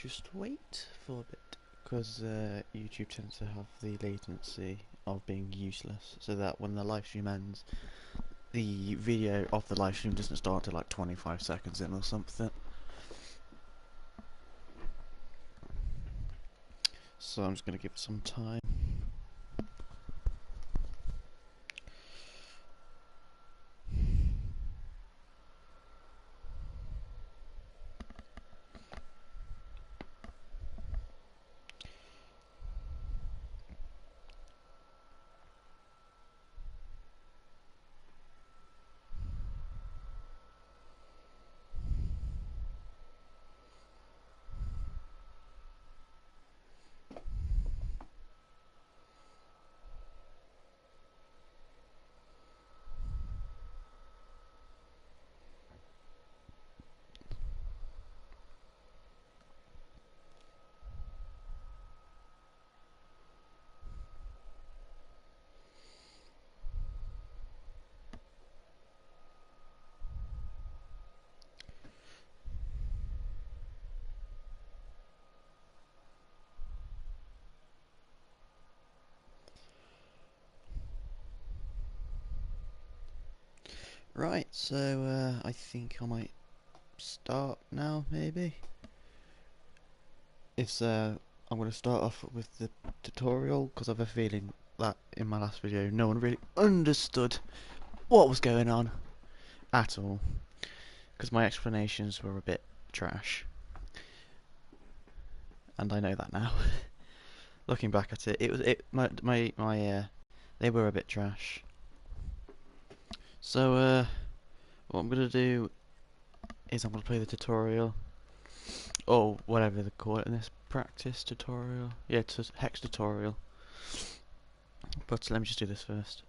just wait for a bit because YouTube tends to have the latency of being useless, so that when the live stream ends, the video of the live stream doesn't start till like 25 seconds in or something. So I'm just going to give it some time. Right, so I think I might start now, maybe. I'm going to start off with the tutorial, because I have a feeling that in my last video no one really understood what was going on at all, because my explanations were a bit trash, and I know that now. Looking back at it, they were a bit trash. So what I'm gonna do is I'm gonna play the tutorial, or whatever they call it in this, practice tutorial. Yeah, it's a hex tutorial. But let me just do this first.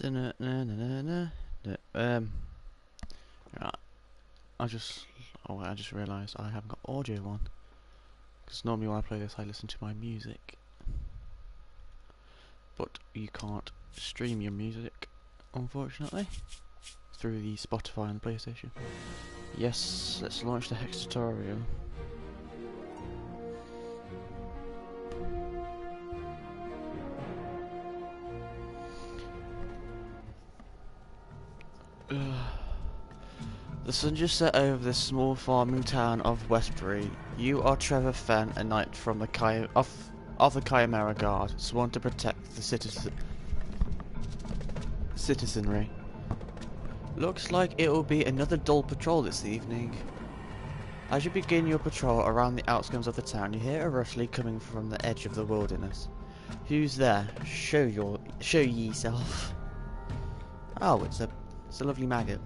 Right. I just realised I haven't got audio on, because normally when I play this I listen to my music, but you can't stream your music, unfortunately, through the Spotify and the PlayStation. Yes, let's launch the hex tutorial. The sun just set over the small farming town of Westbury. You are Trevor Fenn, a knight from the of the Chimera Guard, sworn to protect the citizenry. Looks like it will be another dull patrol this evening. As you begin your patrol around the outskirts of the town, you hear a rustling coming from the edge of the wilderness. Who's there? Show yourself. Oh, it's a lovely maggot.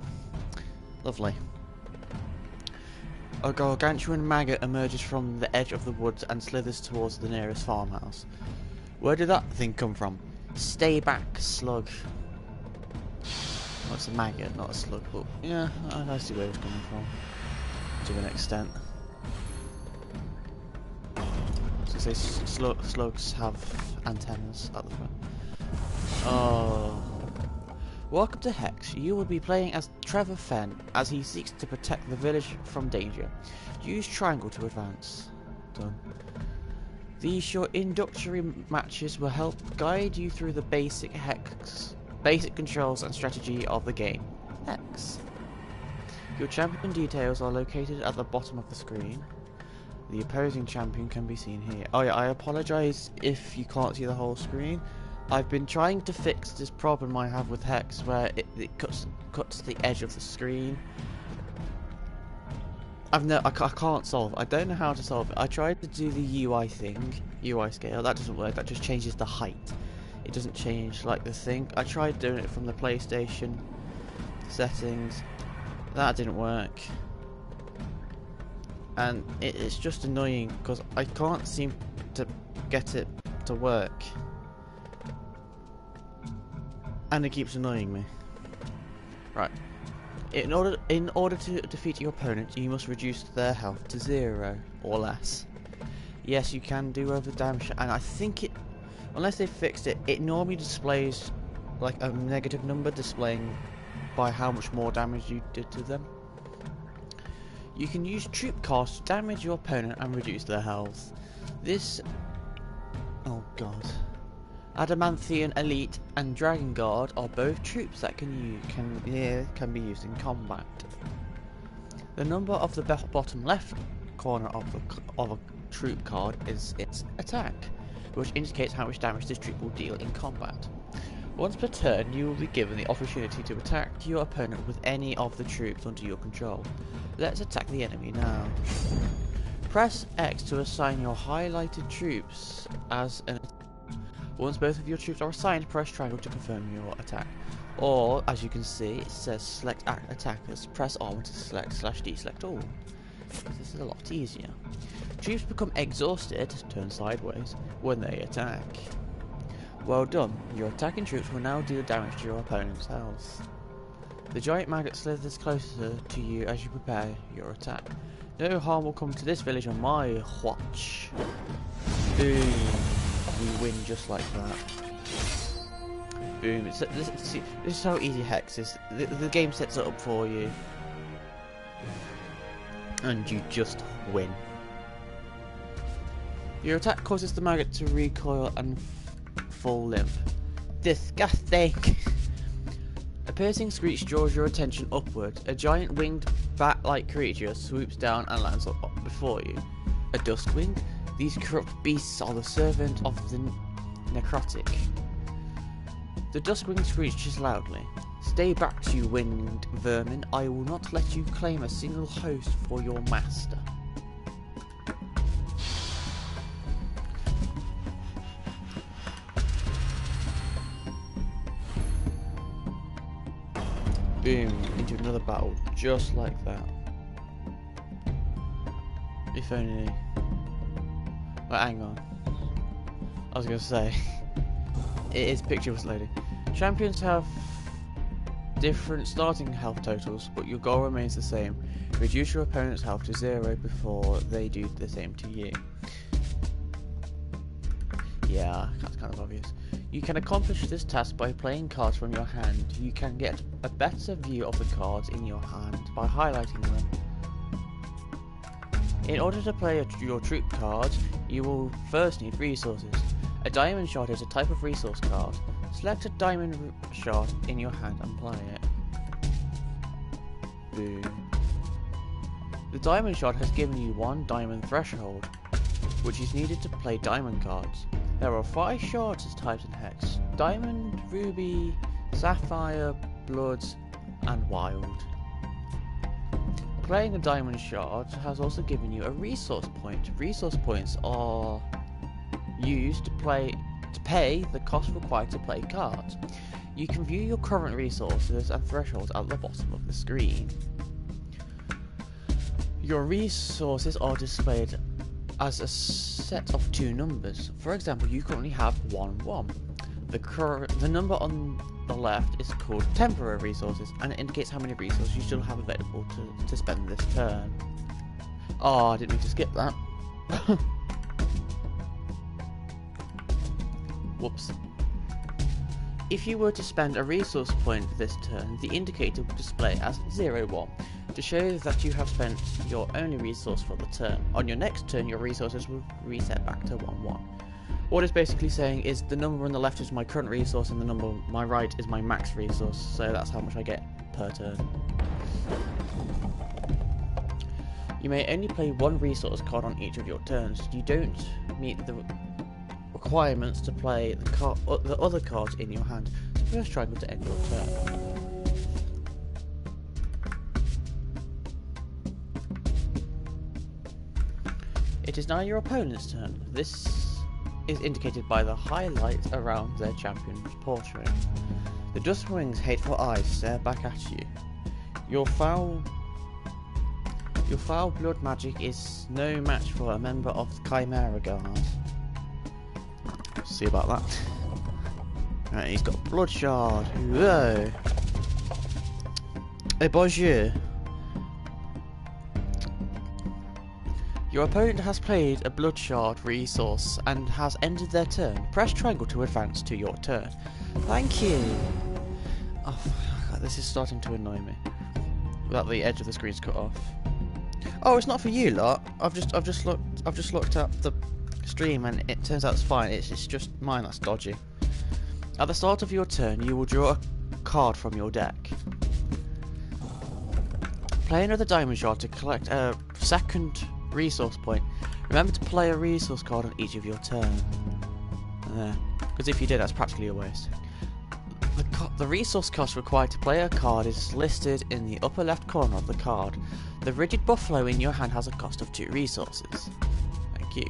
Lovely. A gargantuan maggot emerges from the edge of the woods and slithers towards the nearest farmhouse. Where did that thing come from? Stay back, slug. Well, it's a maggot, not a slug, but yeah, I see where it's coming from. To an extent. So say slugs have antennas at the front. Oh. Welcome to Hex. You will be playing as Trevor Fenn as he seeks to protect the village from danger. Use triangle to advance. Done. These short introductory matches will help guide you through the basic controls and strategy of the game. Hex. Your champion details are located at the bottom of the screen. The opposing champion can be seen here. Oh yeah, I apologise if you can't see the whole screen. I've been trying to fix this problem I have with Hex, where it cuts the edge of the screen. I can't solve. I don't know how to solve it. I tried to do the UI thing, UI scale. That doesn't work. That just changes the height. it doesn't change like the thing. I tried doing it from the PlayStation settings, that didn't work, and it's just annoying because I can't seem to get it to work, and it keeps annoying me. Right. In order to defeat your opponent, you must reduce their health to 0 or less. Yes, you can do over damage, and I think it, unless they fixed it, it normally displays like a negative number displaying by how much more damage you did to them. You can use troop cards to damage your opponent and reduce their health. This, oh god. Adamanthian Elite and Dragon Guard are both troops that can be used in combat. The number of the bottom left corner of a troop card is its attack, which indicates how much damage this troop will deal in combat. Once per turn, you will be given the opportunity to attack your opponent with any of the troops under your control. Let's attack the enemy now. Press X to assign your highlighted troops as an attack. Once both of your troops are assigned, press triangle to confirm your attack. Or, as you can see, it says select attackers. Press R to select /deselect all. This is a lot easier. Troops become exhausted, turn sideways, when they attack. Well done. Your attacking troops will now deal damage to your opponent's health. The giant maggot slithers closer to you as you prepare your attack. No harm will come to this village on my watch. Boom. We win just like that. Boom. This is how easy Hex is. The game sets it up for you, and you just win. Your attack causes the maggot to recoil and fall limp. Disgusting! A piercing screech draws your attention upward. A giant winged bat-like creature swoops down and lands before you. A Duskwing? These corrupt beasts are the servant of the necrotic. The Duskwing screeches loudly. Stay back, you winged vermin. I will not let you claim a single host for your master. Boom, into another battle, just like that. If only... Well, hang on. I was going to say, it is picture was loading. Champions have different starting health totals, but your goal remains the same. Reduce your opponent's health to 0 before they do the same to you. Yeah, that's kind of obvious. You can accomplish this task by playing cards from your hand. You can get a better view of the cards in your hand by highlighting them. In order to play your troop cards, you will first need resources. A diamond shard is a type of resource card. Select a diamond shard in your hand and play it. Boom. The diamond shard has given you 1 diamond threshold, which is needed to play diamond cards. There are 5 shards as types in Hex: Diamond, Ruby, Sapphire, Blood, and Wild. Playing a diamond shard has also given you a resource point. Resource points are used to pay the cost required to play cards. You can view your current resources and thresholds at the bottom of the screen. Your resources are displayed as a set of 2 numbers. For example, you currently have 1. The number on the left is called temporary resources, and it indicates how many resources you still have available to spend this turn. Oh, I didn't mean to skip that. Whoops. If you were to spend a resource point this turn, the indicator would display as 01 to show that you have spent your only resource for the turn. On your next turn, your resources will reset back to 1. What it's basically saying is the number on the left is my current resource and the number on my right is my max resource, so that's how much I get per turn. You may only play 1 resource card on each of your turns. You don't meet the requirements to play the other cards in your hand, so press triangle to end your turn. It is now your opponent's turn. This is indicated by the highlight around their champion's portrait. The Dustwing's hateful eyes stare back at you. Your foul blood magic is no match for a member of the Chimera Guard. See about that. Right, he's got a blood shard. Whoa. Hey, bonjour. Your opponent has played a blood shard resource and has ended their turn. Press triangle to advance to your turn. Thank you. Oh, God, this is starting to annoy me. Without the edge of the screen's cut off. Oh, it's not for you lot. I've just looked at the stream and it turns out it's fine. It's just mine that's dodgy. At the start of your turn, you will draw a card from your deck. Play another diamond shard to collect a second resource point. Remember to play a resource card on each of your turn. Because if you did, that's practically a waste. The resource cost required to play a card is listed in the upper left corner of the card. The rigid buffalo in your hand has a cost of 2 resources. Thank you.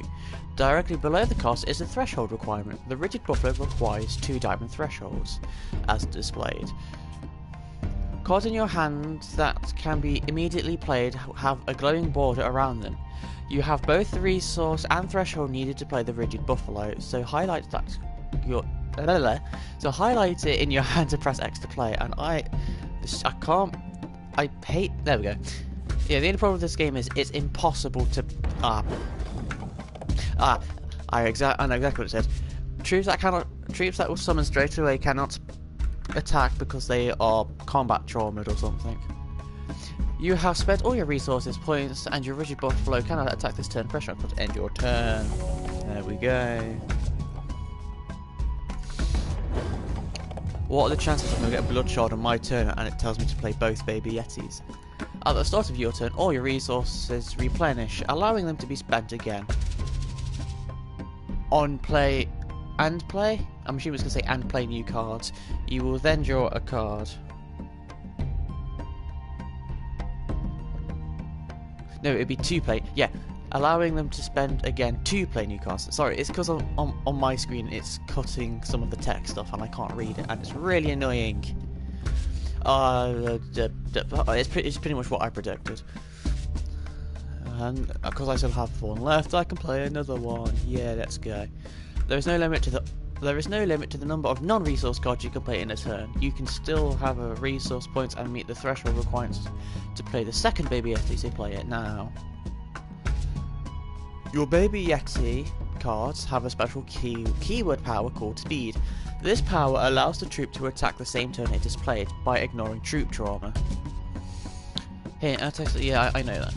Directly below the cost is the threshold requirement. The rigid buffalo requires 2 diamond thresholds, as displayed. Cards in your hand that can be immediately played have a glowing border around them. You have both the resource and threshold needed to play the rigid buffalo, so highlight it in your hand to press X to play. And I hate. There we go. Yeah, the only problem with this game is it's impossible to. I know exactly what it said. Troops that will summon straight away cannot attack because they are combat traumatized or something. You have spent all your resources points and your rigid buffalo cannot attack this turn. Pressure to end your turn. There we go. What are the chances I'm going to get a blood shard on my turn and it tells me to play both baby yetis? At the start of your turn, all your resources replenish, allowing them to be spent again. On play and play? I'm assuming it's going to say and play new cards. You will then draw a card. No, it'd be to play. Yeah, allowing them to spend again to play new cards. Sorry, it's because on my screen it's cutting some of the text stuff and I can't read it, and it's really annoying. It's pretty much what I predicted. And because I still have 1 left, I can play another one. Yeah, let's go. There is no limit to the number of non-resource cards you can play in a turn. You can still have a resource points and meet the threshold requirements to play the second Baby Yeti, so play it now. Your Baby Yeti cards have a special keyword power called Speed. This power allows the troop to attack the same turn it is played by ignoring troop trauma. Here, yeah, I know that.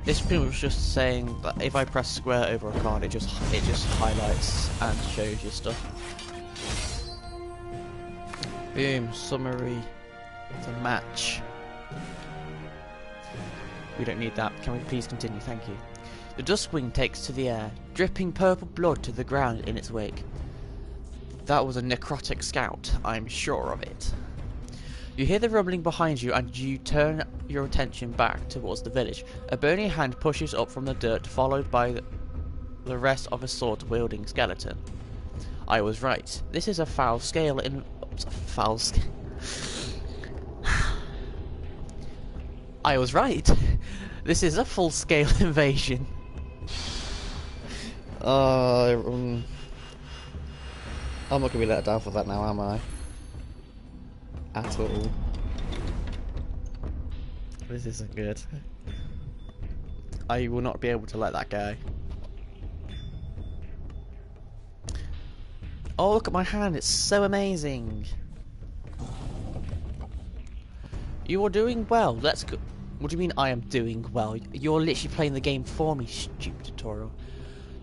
This pretty much just saying that if I press square over a card, it just highlights and shows you stuff. Boom, summary, the match. We don't need that. Can we please continue? Thank you. The Dustwing takes to the air, dripping purple blood to the ground in its wake. That was a necrotic scout, I'm sure of it. You hear the rumbling behind you and you turn your attention back towards the village. A bony hand pushes up from the dirt, followed by the rest of a sword-wielding skeleton. I was right. This is a I was right. This is a full-scale invasion. I'm not going to be let down for that now, am I? At all. This isn't good. I will not be able to let that go. Oh, look at my hand, it's so amazing. You are doing well, let's go. What do you mean I am doing well? You're literally playing the game for me, stupid tutorial.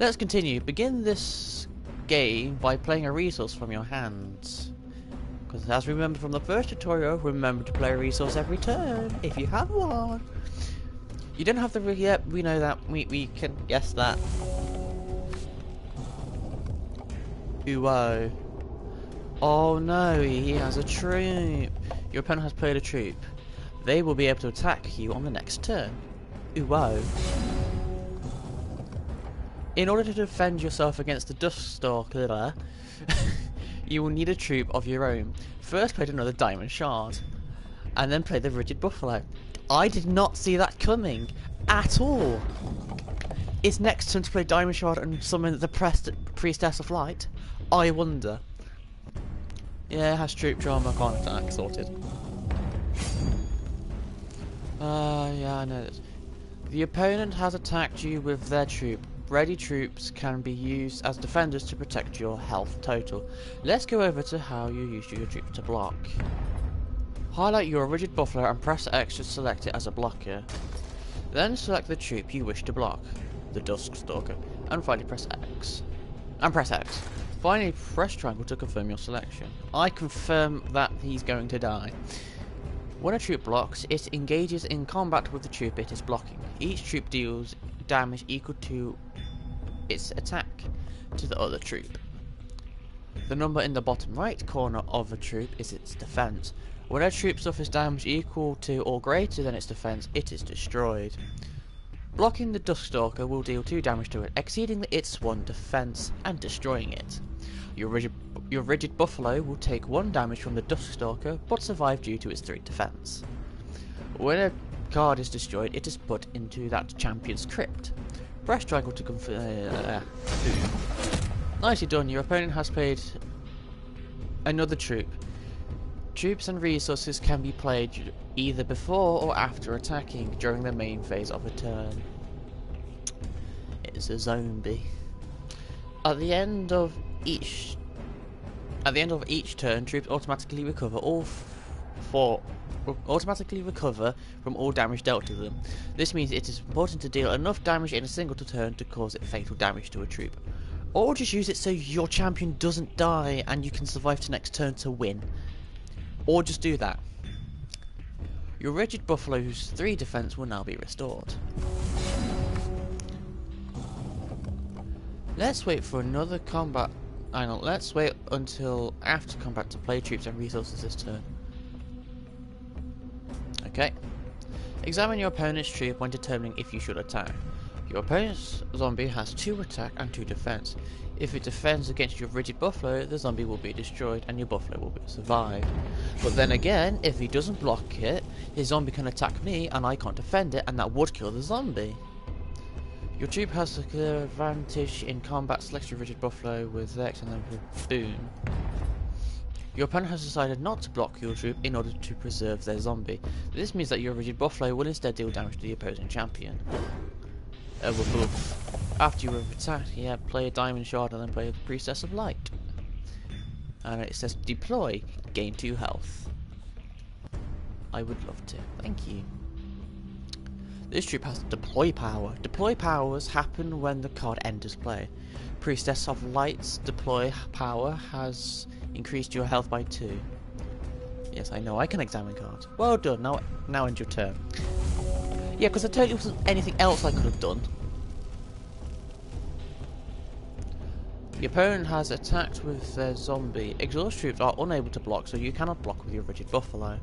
Let's continue. Begin this game by playing a resource from your hands. Because as we remember from the first tutorial, remember to play a resource every turn, if you have one. You don't have the... Yep, we know that. We can guess that. Ooh-oh. Oh no, he has a troop. Your opponent has played a troop. They will be able to attack you on the next turn. Ooh-oh. In order to defend yourself against the Duskstalker, you will need a troop of your own. First play another Diamond Shard, and then play the Rigid Buffalo. I did not see that coming at all. It's next turn to play Diamond Shard and summon the Priestess of Light. I wonder. Yeah, it has troop drama, can't attack, sorted. Yeah, I know this. The opponent has attacked you with their troop. Ready troops can be used as defenders to protect your health total. Let's go over to how you use your troop to block. Highlight your Rigid Buffalo and press X to select it as a blocker. Then select the troop you wish to block, the Duskstalker, and finally press X. Finally press triangle to confirm your selection. I confirm that he's going to die. When a troop blocks, it engages in combat with the troop it is blocking. Each troop deals damage equal to its attack to the other troop. The number in the bottom right corner of a troop is its defense. When a troop suffers damage equal to or greater than its defense, it is destroyed. Blocking the Duskstalker will deal 2 damage to it, exceeding its 1 defense and destroying it. Your Rigid Buffalo will take 1 damage from the Duskstalker, but survive due to its 3 defense. When a card is destroyed, it is put into that champion's crypt. Press triangle to confirm. Nicely done. Your opponent has played another troop. Troops and resources can be played either before or after attacking during the main phase of a turn. It's a zombie. At the end of each turn, troops automatically recover from all damage dealt to them. This means it is important to deal enough damage in a single turn to cause it fatal damage to a troop. Or just use it so your champion doesn't die and you can survive to next turn to win. Or just do that. Your Rigid Buffalo's 3 defense will now be restored. Let's wait for another combat. Hang on, let's wait until after combat to play troops and resources this turn. Okay. Examine your opponent's troop when determining if you should attack. Your opponent's zombie has 2 attack and 2 defense. If it defends against your Rigid Buffalo, the zombie will be destroyed and your buffalo will survive. But then again, if he doesn't block it, his zombie can attack me and I can't defend it, and that would kill the zombie. Your troop has a clear advantage in combat. Select your Rigid Buffalo with X and then boom. Your opponent has decided not to block your troop in order to preserve their zombie. This means that your Rigid Buffalo will instead deal damage to the opposing champion. After you have attacked, play a Diamond Shard and then play a Priestess of Light. And it says deploy, gain 2 health. I would love to, thank you. This troop has deploy power. Deploy powers happen when the card enters play. Priestess of Light's deploy power has increased your health by 2. Yes, I know, I can examine cards. Well done, now end your turn. Yeah, because I told you there wasn't anything else I could have done. Your opponent has attacked with their zombie. Exhaust troops are unable to block, so you cannot block with your Rigid Buffalo.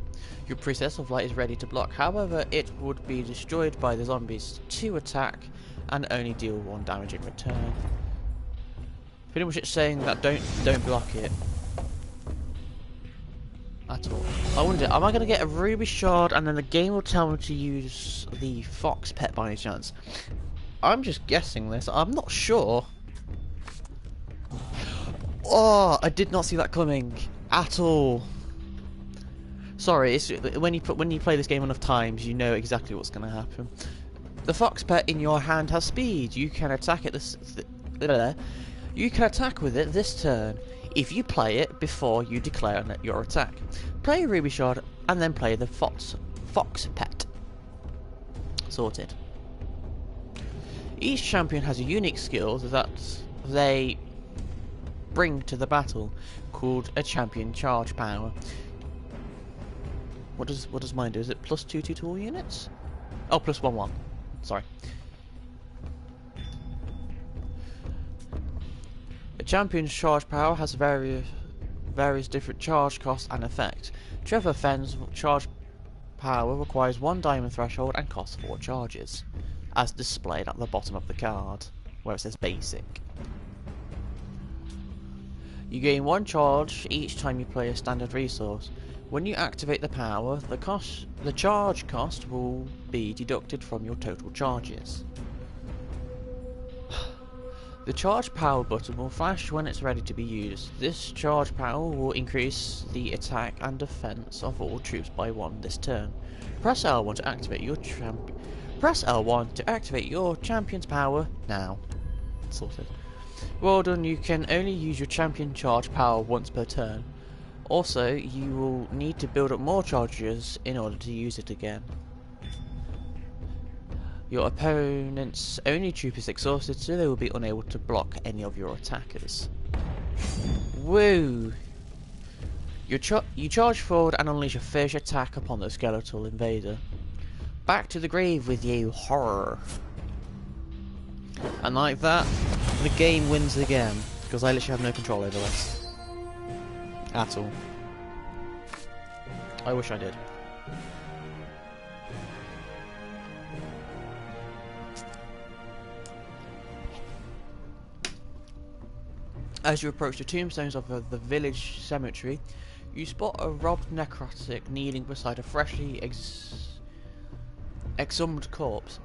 Your Priestess of Light is ready to block, however it would be destroyed by the zombies 2 attack and only deal 1 damage in return. Pretty much it's saying that don't block it at all. I wonder, am I going to get a Ruby Shard and then the game will tell me to use the Fox Pet by any chance? I'm just guessing this, I'm not sure. Oh, I did not see that coming at all. Sorry, it's, when you play this game enough times, you know exactly what's going to happen. The Fox Pet in your hand has speed. You can attack it you can attack with it this turn if you play it before you declare your attack. Play a Ruby Shard and then play the Fox Pet. Sorted. Each champion has a unique skill that they bring to the battle, called a champion charge power. What does mine do? Is it +2 to all units? Oh, +1/1. Sorry. A champion's charge power has various different charge costs and effects. Trevor Fenn's charge power requires 1 diamond threshold and costs 4 charges, as displayed at the bottom of the card. where it says basic. You gain 1 charge each time you play a standard resource. When you activate the power, the charge cost will be deducted from your total charges. The charge power button will flash when it's ready to be used. This charge power will increase the attack and defense of all troops by 1 this turn. Press L1 to activate your champion's power now. Sorted. Well done, you can only use your champion charge power once per turn. Also, you will need to build up more charges in order to use it again. Your opponent's only troop is exhausted, so they will be unable to block any of your attackers. Woo! You charge forward and unleash a fierce attack upon the skeletal invader. Back to the grave with you, horror! And like that, the game wins again, because I literally have no control over this. At all. I wish I did. As you approach the tombstones of the village cemetery, you spot a robbed necrotic kneeling beside a freshly exhumed corpse.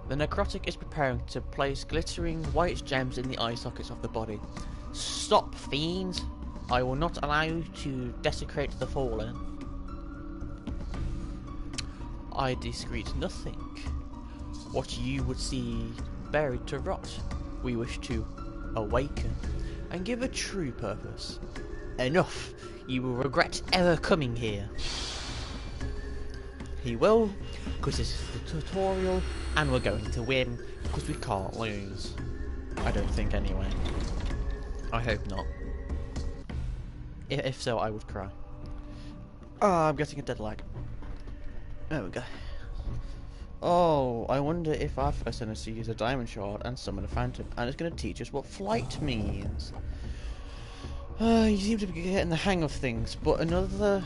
The necrotic is preparing to place glittering white gems in the eye sockets of the body. Stop, fiends! I will not allow you to desecrate the fallen. I discreet nothing. What you would see buried to rot, we wish to awaken and give a true purpose. Enough! You will regret ever coming here. He will, because this is the tutorial, and we're going to win, because we can't lose. I don't think anyway. I hope not. If so, I would cry. I'm getting a dead lag. There we go. Oh, I wonder if our first is to use a diamond shard and summon a phantom, and it's going to teach us what flight means. You seem to be getting the hang of things, but another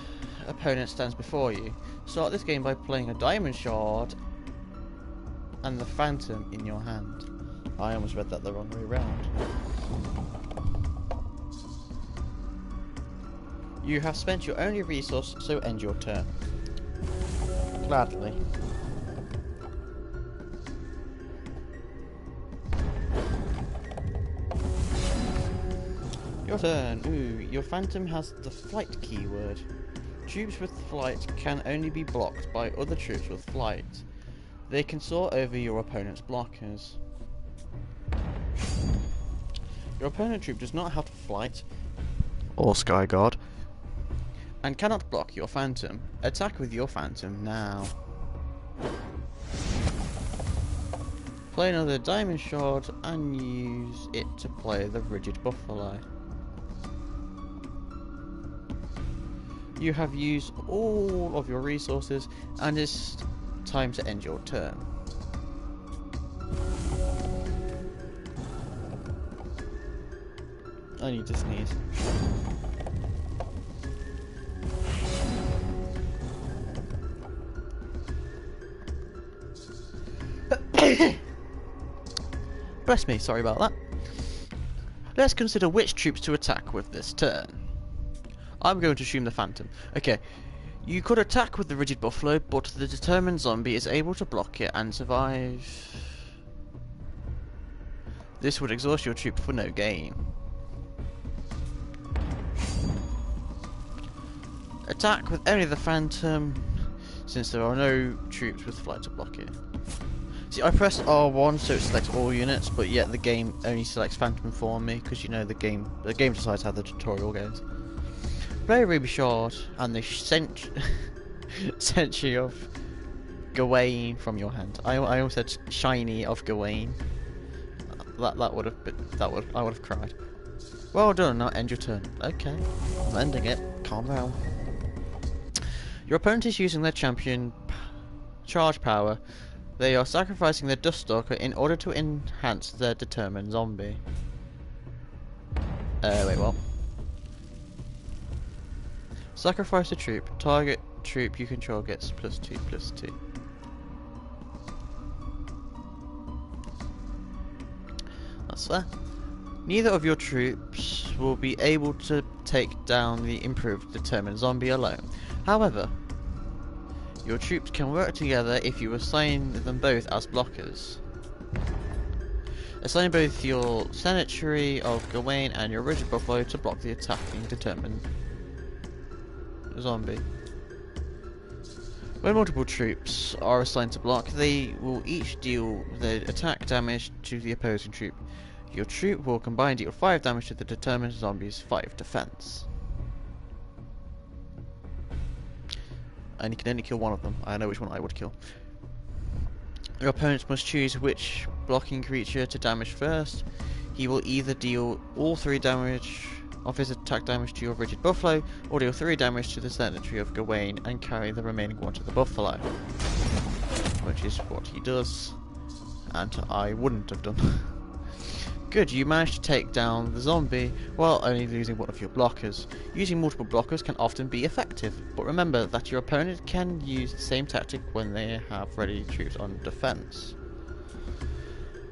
opponent stands before you. Start this game by playing a diamond shard and the phantom in your hand. I almost read that the wrong way round. You have spent your only resource, so end your turn. Gladly. Your turn. Ooh, your phantom has the flight keyword. Troops with flight can only be blocked by other troops with flight. They can soar over your opponent's blockers. Your opponent troop does not have flight or sky guard and cannot block your phantom. Attack with your phantom now. Play another diamond shard and use it to play the rigid buffalo. You have used all of your resources and it's time to end your turn. I need to sneeze. Bless me, sorry about that. Let's consider which troops to attack with this turn. I'm going to assume the phantom. Okay, you could attack with the rigid buffalo, but the determined zombie is able to block it and survive. This would exhaust your troop for no gain. Attack with only the phantom, since there are no troops with flight to block it. See, I pressed R1 so it selects all units, but yet the game only selects phantom for me, because you know the game decides how the tutorial goes. Play a ruby shard and the century of Gawain from your hand. I almost said shiny of Gawain. That would have been, I would have cried. Well done. Now end your turn. Okay, I'm ending it. Calm down. Your opponent is using their champion charge power. They are sacrificing their Dust Stalker in order to enhance their determined zombie. Wait, what? Sacrifice a troop. Target troop you control gets +2/+2. That's fair. Neither of your troops will be able to take down the improved determined zombie alone. However, your troops can work together if you assign them both as blockers. Assign both your Cemetery of Gawain and your Rigid Buffalo to block the attacking determined zombie. When multiple troops are assigned to block, they will each deal the attack damage to the opposing troop. Your troop will combine deal 5 damage to the determined zombie's 5 defense. And you can only kill one of them. I know which one I would kill. Your opponents must choose which blocking creature to damage first. He will either deal all 3 damage of his attack damage to your Rigid Buffalo, or deal 3 damage to the Cemetery of Gawain and carry the remaining 1 to the Buffalo. Which is what he does. And I wouldn't have done. Good, you managed to take down the zombie while only losing one of your blockers. Using multiple blockers can often be effective, but remember that your opponent can use the same tactic when they have ready troops on defense.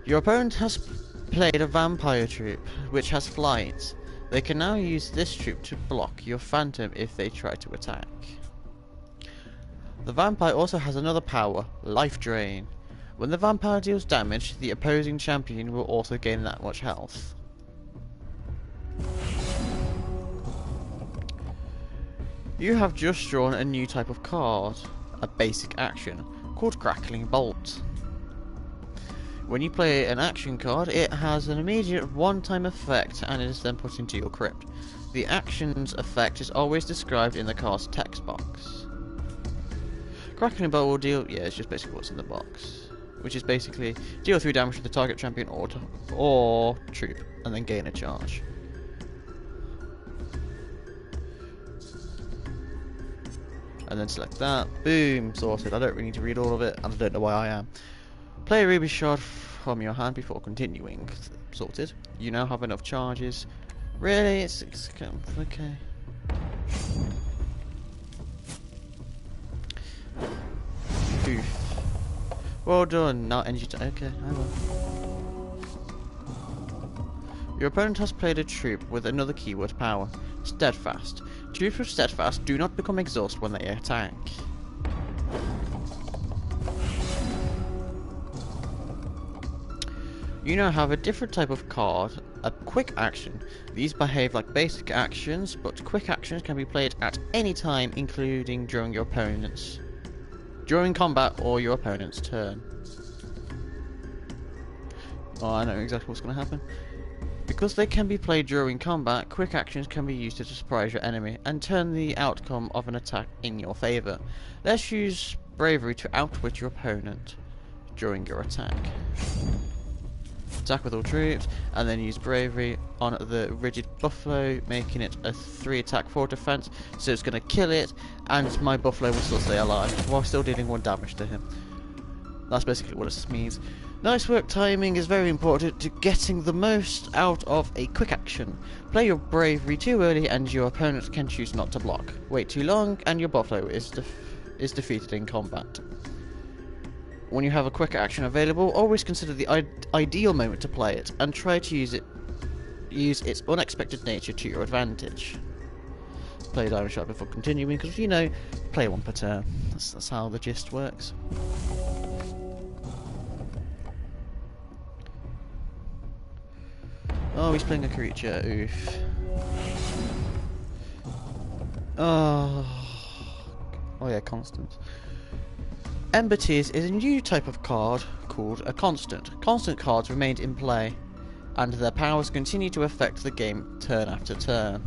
Your opponent has played a vampire troop, which has flight. They can now use this troop to block your phantom if they try to attack. The vampire also has another power, Life Drain. When the vampire deals damage, the opposing champion will also gain that much health. You have just drawn a new type of card, a basic action, called Crackling Bolt. When you play an action card, it has an immediate one-time effect and is then put into your crypt. The action's effect is always described in the card's text box. Crackling Bolt will deal... yeah, it's just basically what's in the box. Which is basically deal 3 damage to the target champion or troop, and then gain a charge. And then select that. Boom, sorted. I don't really need to read all of it, and I don't know why I am. Play a Ruby Shard from your hand before continuing. Sorted. You now have enough charges. Really? It's okay. Oof. Well done. Now energy. Okay, I will. Your opponent has played a troop with another keyword power, Steadfast. Troops with Steadfast do not become exhausted when they attack. You now have a different type of card, a quick action. These behave like basic actions, but quick actions can be played at any time, including during combat or your opponent's turn. Oh, I know exactly what's going to happen. Because they can be played during combat, quick actions can be used to surprise your enemy and turn the outcome of an attack in your favour. Let's use Bravery to outwit your opponent during your attack. Attack with all troops, and then use Bravery on the Rigid Buffalo, making it a 3 attack 4 defense, so it's going to kill it, and my Buffalo will still stay alive, while still dealing 1 damage to him. That's basically what this means. Nice work. Timing is very important to getting the most out of a quick action. Play your Bravery too early and your opponent can choose not to block. Wait too long and your Buffalo is defeated in combat. When you have a quick action available, always consider the ideal moment to play it, and try to use its unexpected nature to your advantage. Play Diamond Shot before continuing, because you know, play 1 per turn. That's how the gist works. Oh, he's playing a creature, oof. Oh yeah, Constance. Ember Tears is a new type of card called a Constant. Constant cards remained in play, and their powers continue to affect the game turn after turn.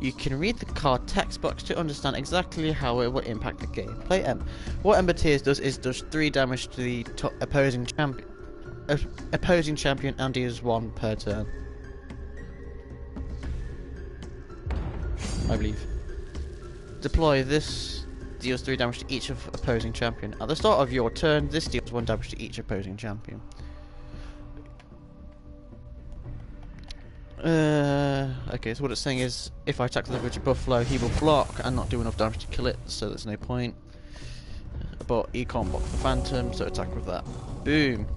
You can read the card text box to understand exactly how it will impact the game. Play Ember. What Ember Tears does is does 3 damage to the opposing champion and deals 1 per turn. I believe. Deploy this. Deals 3 damage to each of opposing champion. At the start of your turn, this deals 1 damage to each opposing champion. Okay, so what it's saying is, if I attack the Rigid Buffalo, he will block and not do enough damage to kill it, so there's no point. But he can't block the Phantom, so attack with that. Boom.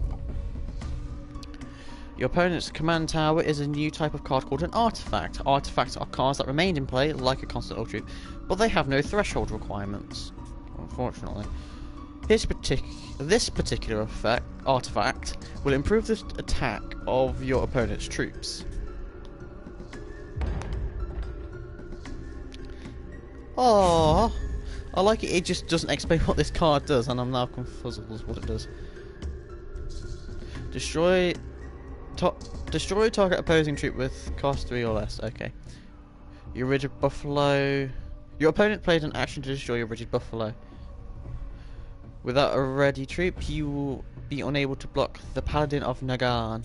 Your opponent's command tower is a new type of card called an artifact. Artifacts are cards that remain in play, like a constant troop, but they have no threshold requirements, unfortunately. This particular artifact will improve the attack of your opponent's troops. Oh, I like it. It just doesn't explain what this card does, and I'm now confuzzled with what it does. Destroy target opposing troop with cost 3 or less. Okay. Your rigid buffalo. Your opponent played an action to destroy your rigid buffalo. Without a ready troop, you will be unable to block the Paladin of Nagash.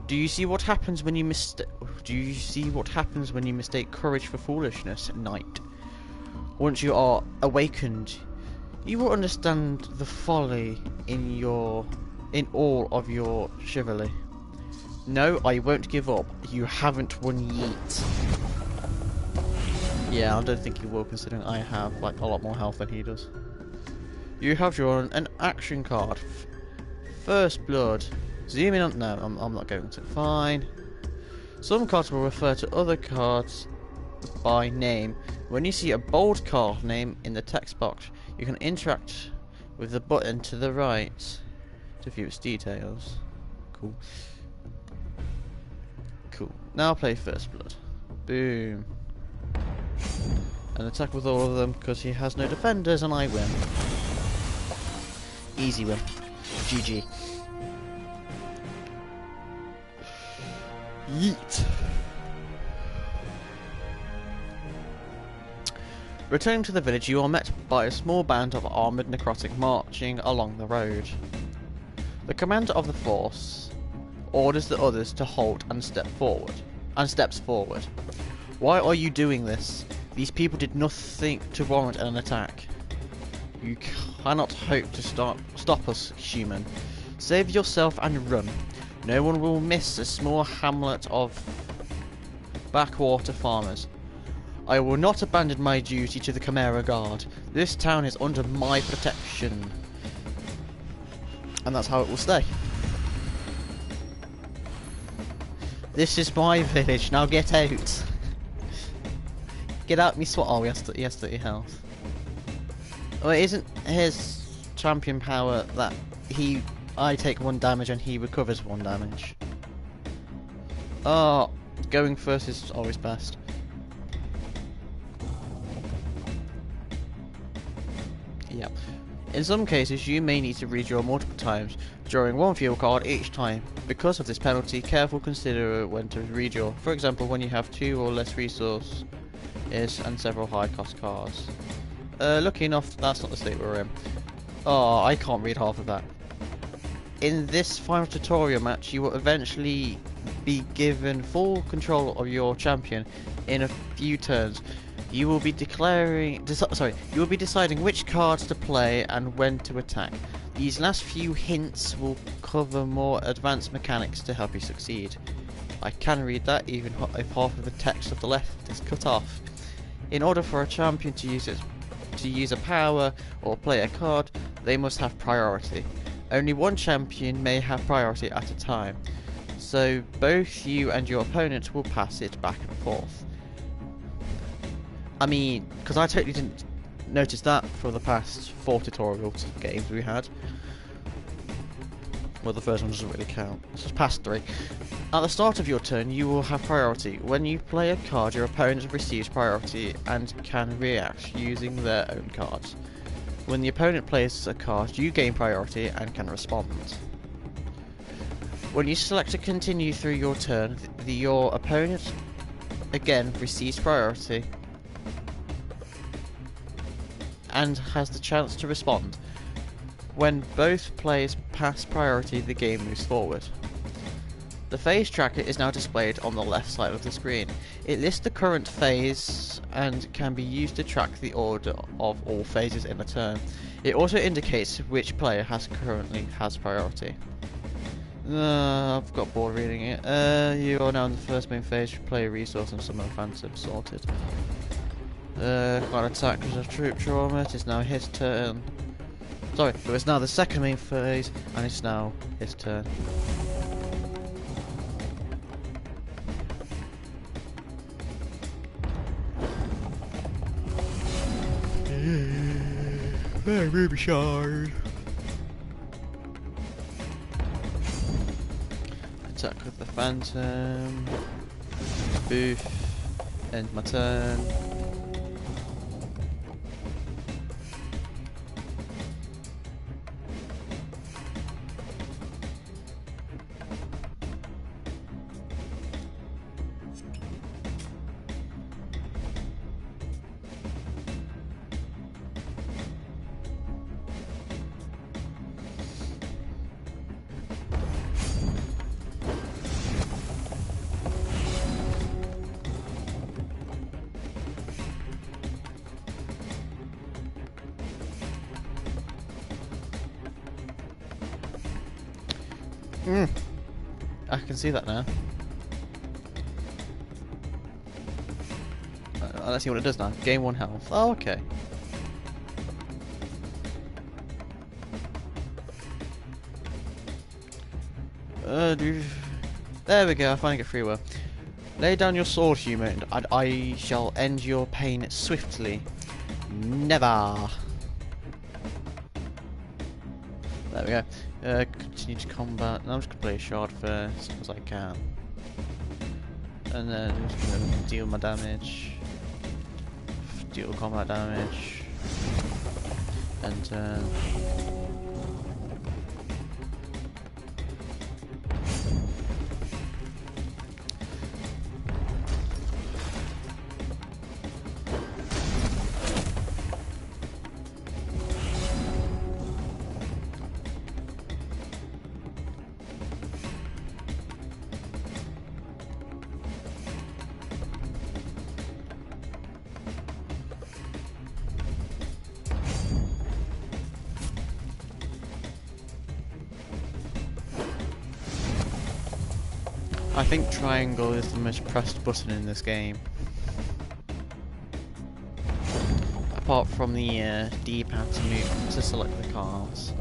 Do you see what happens when you mistake courage for foolishness, knight? Once you are awakened, you will understand the folly in all of your chivalry. No, I won't give up. You haven't won yet. Yeah, I don't think you will, considering I have like a lot more health than he does. You have drawn an action card. First Blood. Zoom in on... No, I'm not going to. Fine. Some cards will refer to other cards by name. When you see a bold card name in the text box, you can interact with the button to the right to view its details. Cool. Cool. Now play First Blood. Boom. And attack with all of them because he has no defenders and I win. Easy win. GG. Yeet. Returning to the village, you are met by a small band of armoured necrotic marching along the road. The commander of the force orders the others to halt and steps forward. Why are you doing this? These people did nothing to warrant an attack. You cannot hope to stop us, human. Save yourself and run. No one will miss a small hamlet of backwater farmers. I will not abandon my duty to the Chimera Guard. This town is under my protection. And that's how it will stay. This is my village, now get out. Get out me swat. Oh, he has 30 health. Oh, it isn't his champion power that I take 1 damage and he recovers 1 damage. Oh, going first is always best. Yeah. In some cases, you may need to redraw multiple times, drawing 1 fuel card each time. Because of this penalty, careful consider when to redraw. For example, when you have 2 or less resources and several high cost cards. Lucky enough, that's not the state we're in. Oh, I can't read half of that. In this final tutorial match, you will eventually be given full control of your champion in a few turns. You will be deciding which cards to play and when to attack. These last few hints will cover more advanced mechanics to help you succeed. I can read that even if half of the text of the left is cut off. In order for a champion to use a power or play a card, they must have priority. Only one champion may have priority at a time, so both you and your opponent will pass it back and forth. I mean, because I totally didn't notice that for the past 4 tutorial games we had. Well, the first one doesn't really count. This is past 3. At the start of your turn, you will have priority. When you play a card, your opponent receives priority and can react using their own cards. When the opponent plays a card, you gain priority and can respond. When you select to continue through your turn, your opponent again receives priority and has the chance to respond. When both players pass priority, the game moves forward. The phase tracker is now displayed on the left side of the screen. It lists the current phase and can be used to track the order of all phases in a turn. It also indicates which player currently has priority. I've got bored reading it. You are now in the first main phase. Play a resource and summon a phantom. Sorted. Can't attack because of troop trauma. It is now his turn Sorry, it was now the second main phase, and it's now his turn. Ruby Shard. Attack with the Phantom. Boof. End my turn. I can see that now. Let's see what it does now. Gain 1 health. Oh, okay. There we go. I finally get free will. Lay down your sword, human, and I shall end your pain swiftly. Never. There we go. Continue to combat. I'm just gonna play a shard first because I can, and then I'm just gonna deal my damage, deal combat damage, and I think triangle is the most pressed button in this game. Apart from the D-pad to move to select the cars.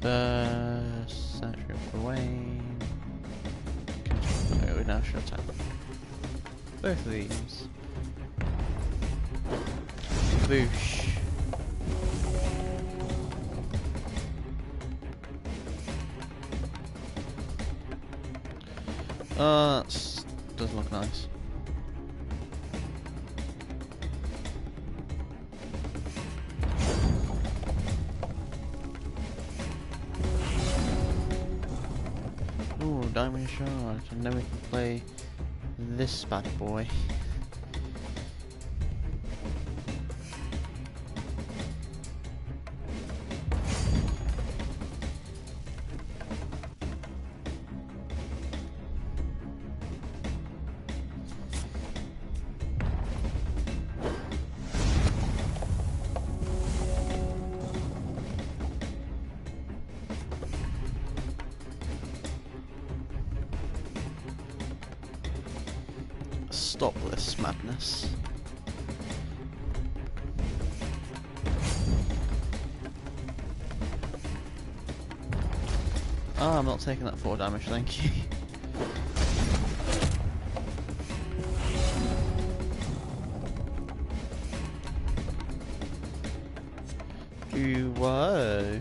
Sanctuary of the Wayne. We now should attack both of these. Boosh. That does look nice. Ooh, diamond shard, and then we can play this bad boy. Stop this madness. Ah, I'm not taking that 4 damage, thank you. Whoa.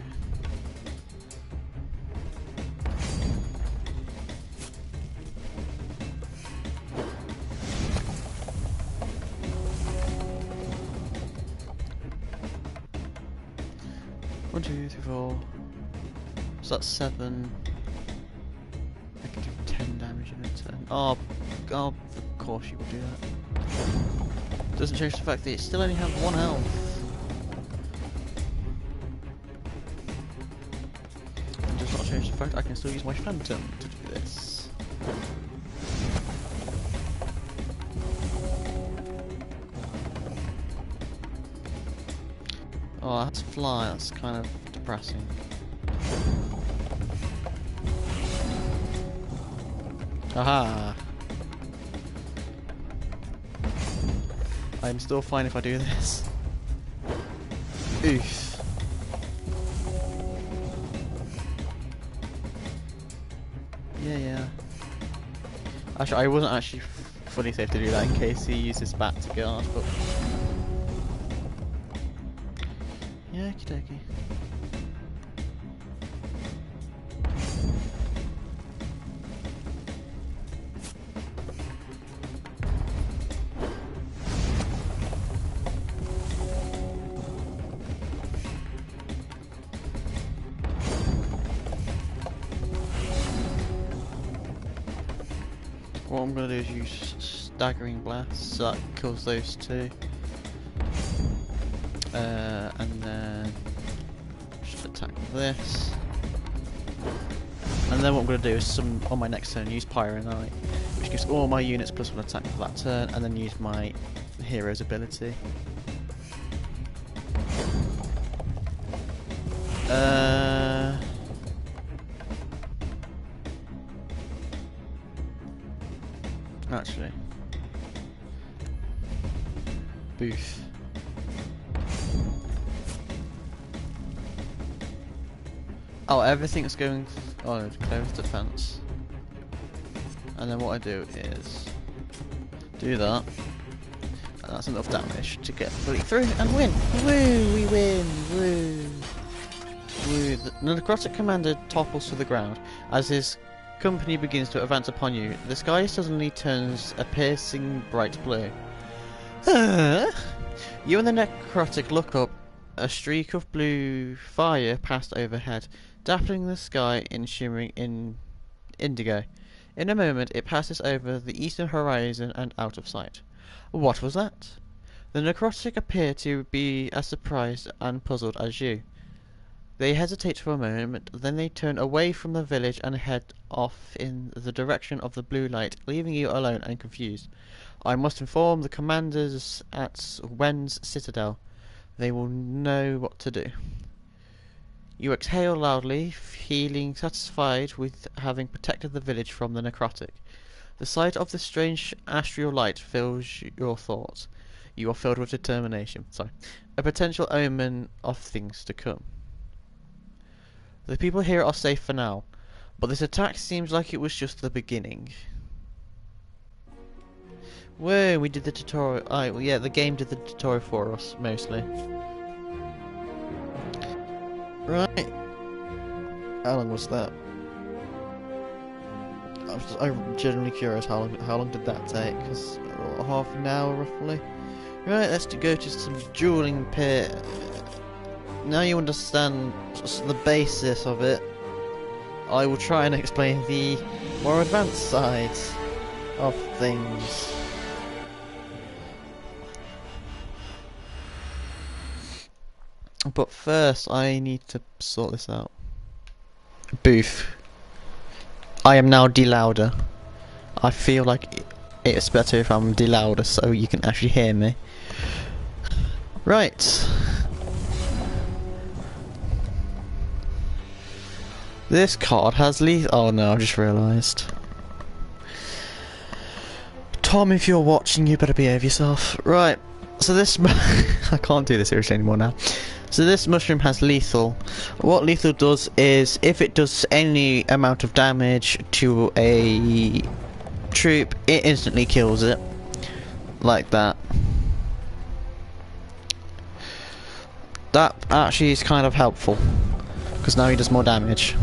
One, 2, 3, 4. So that's 7. I can do 10 damage in a turn. Oh, of course you would do that. Doesn't change the fact that it still only has 1 health. It does not change the fact I can still use my Phantom to do this. Oh, that's fly, that's kind of depressing. Aha! I'm still fine if I do this. Oof. Yeah. Actually, I wasn't actually fully safe to do that in case he used his bat to get off, but... Yeah, okie dokie. What I'm going to do is use staggering blast, so that kills those two. And then just attack this. And then what I'm going to do is on my next turn use Pyro Knight, which gives all my units +1 attack for that turn, and then use my hero's ability. Actually, Booth. Oh, everything's going. Oh, no, close defense. And then what I do is do that, and that's enough damage to get fully through and win. Woo! We win! Woo! Woo! The necrotic commander topples to the ground as his company begins to advance upon you. The sky suddenly turns a piercing bright blue. You and the necrotic look up. A streak of blue fire passed overhead, dappling the sky in shimmering indigo. In a moment it passes over the eastern horizon and out of sight. What was that? The necrotic appear to be as surprised and puzzled as you. They hesitate for a moment, then they turn away from the village and head off in the direction of the blue light, leaving you alone and confused. I must inform the commanders at Wen's Citadel. They will know what to do. You exhale loudly, feeling satisfied with having protected the village from the necrotic. The sight of the strange astral light fills your thoughts. You are filled with determination. A potential omen of things to come. The people here are safe for now, but this attack seems like it was just the beginning. Whoa, we did the tutorial. Well, yeah, the game did the tutorial for us, mostly. Right. How long was that? I'm generally curious how long did that take? Because half an hour roughly. Right, let's go to some dueling pit. Now you understand the basis of it. I will try and explain the more advanced sides of things. But first, I need to sort this out. Booth. I am now de-louder. I feel like it's better if I'm de-louder so you can actually hear me. Right. This card has oh no, I just realised. Tom, if you're watching, you better behave yourself. Right. So this... I can't do this seriously anymore now. So this mushroom has lethal. What lethal does is, if it does any amount of damage to a troop, it instantly kills it. Like that. That actually is kind of helpful, because now he does more damage.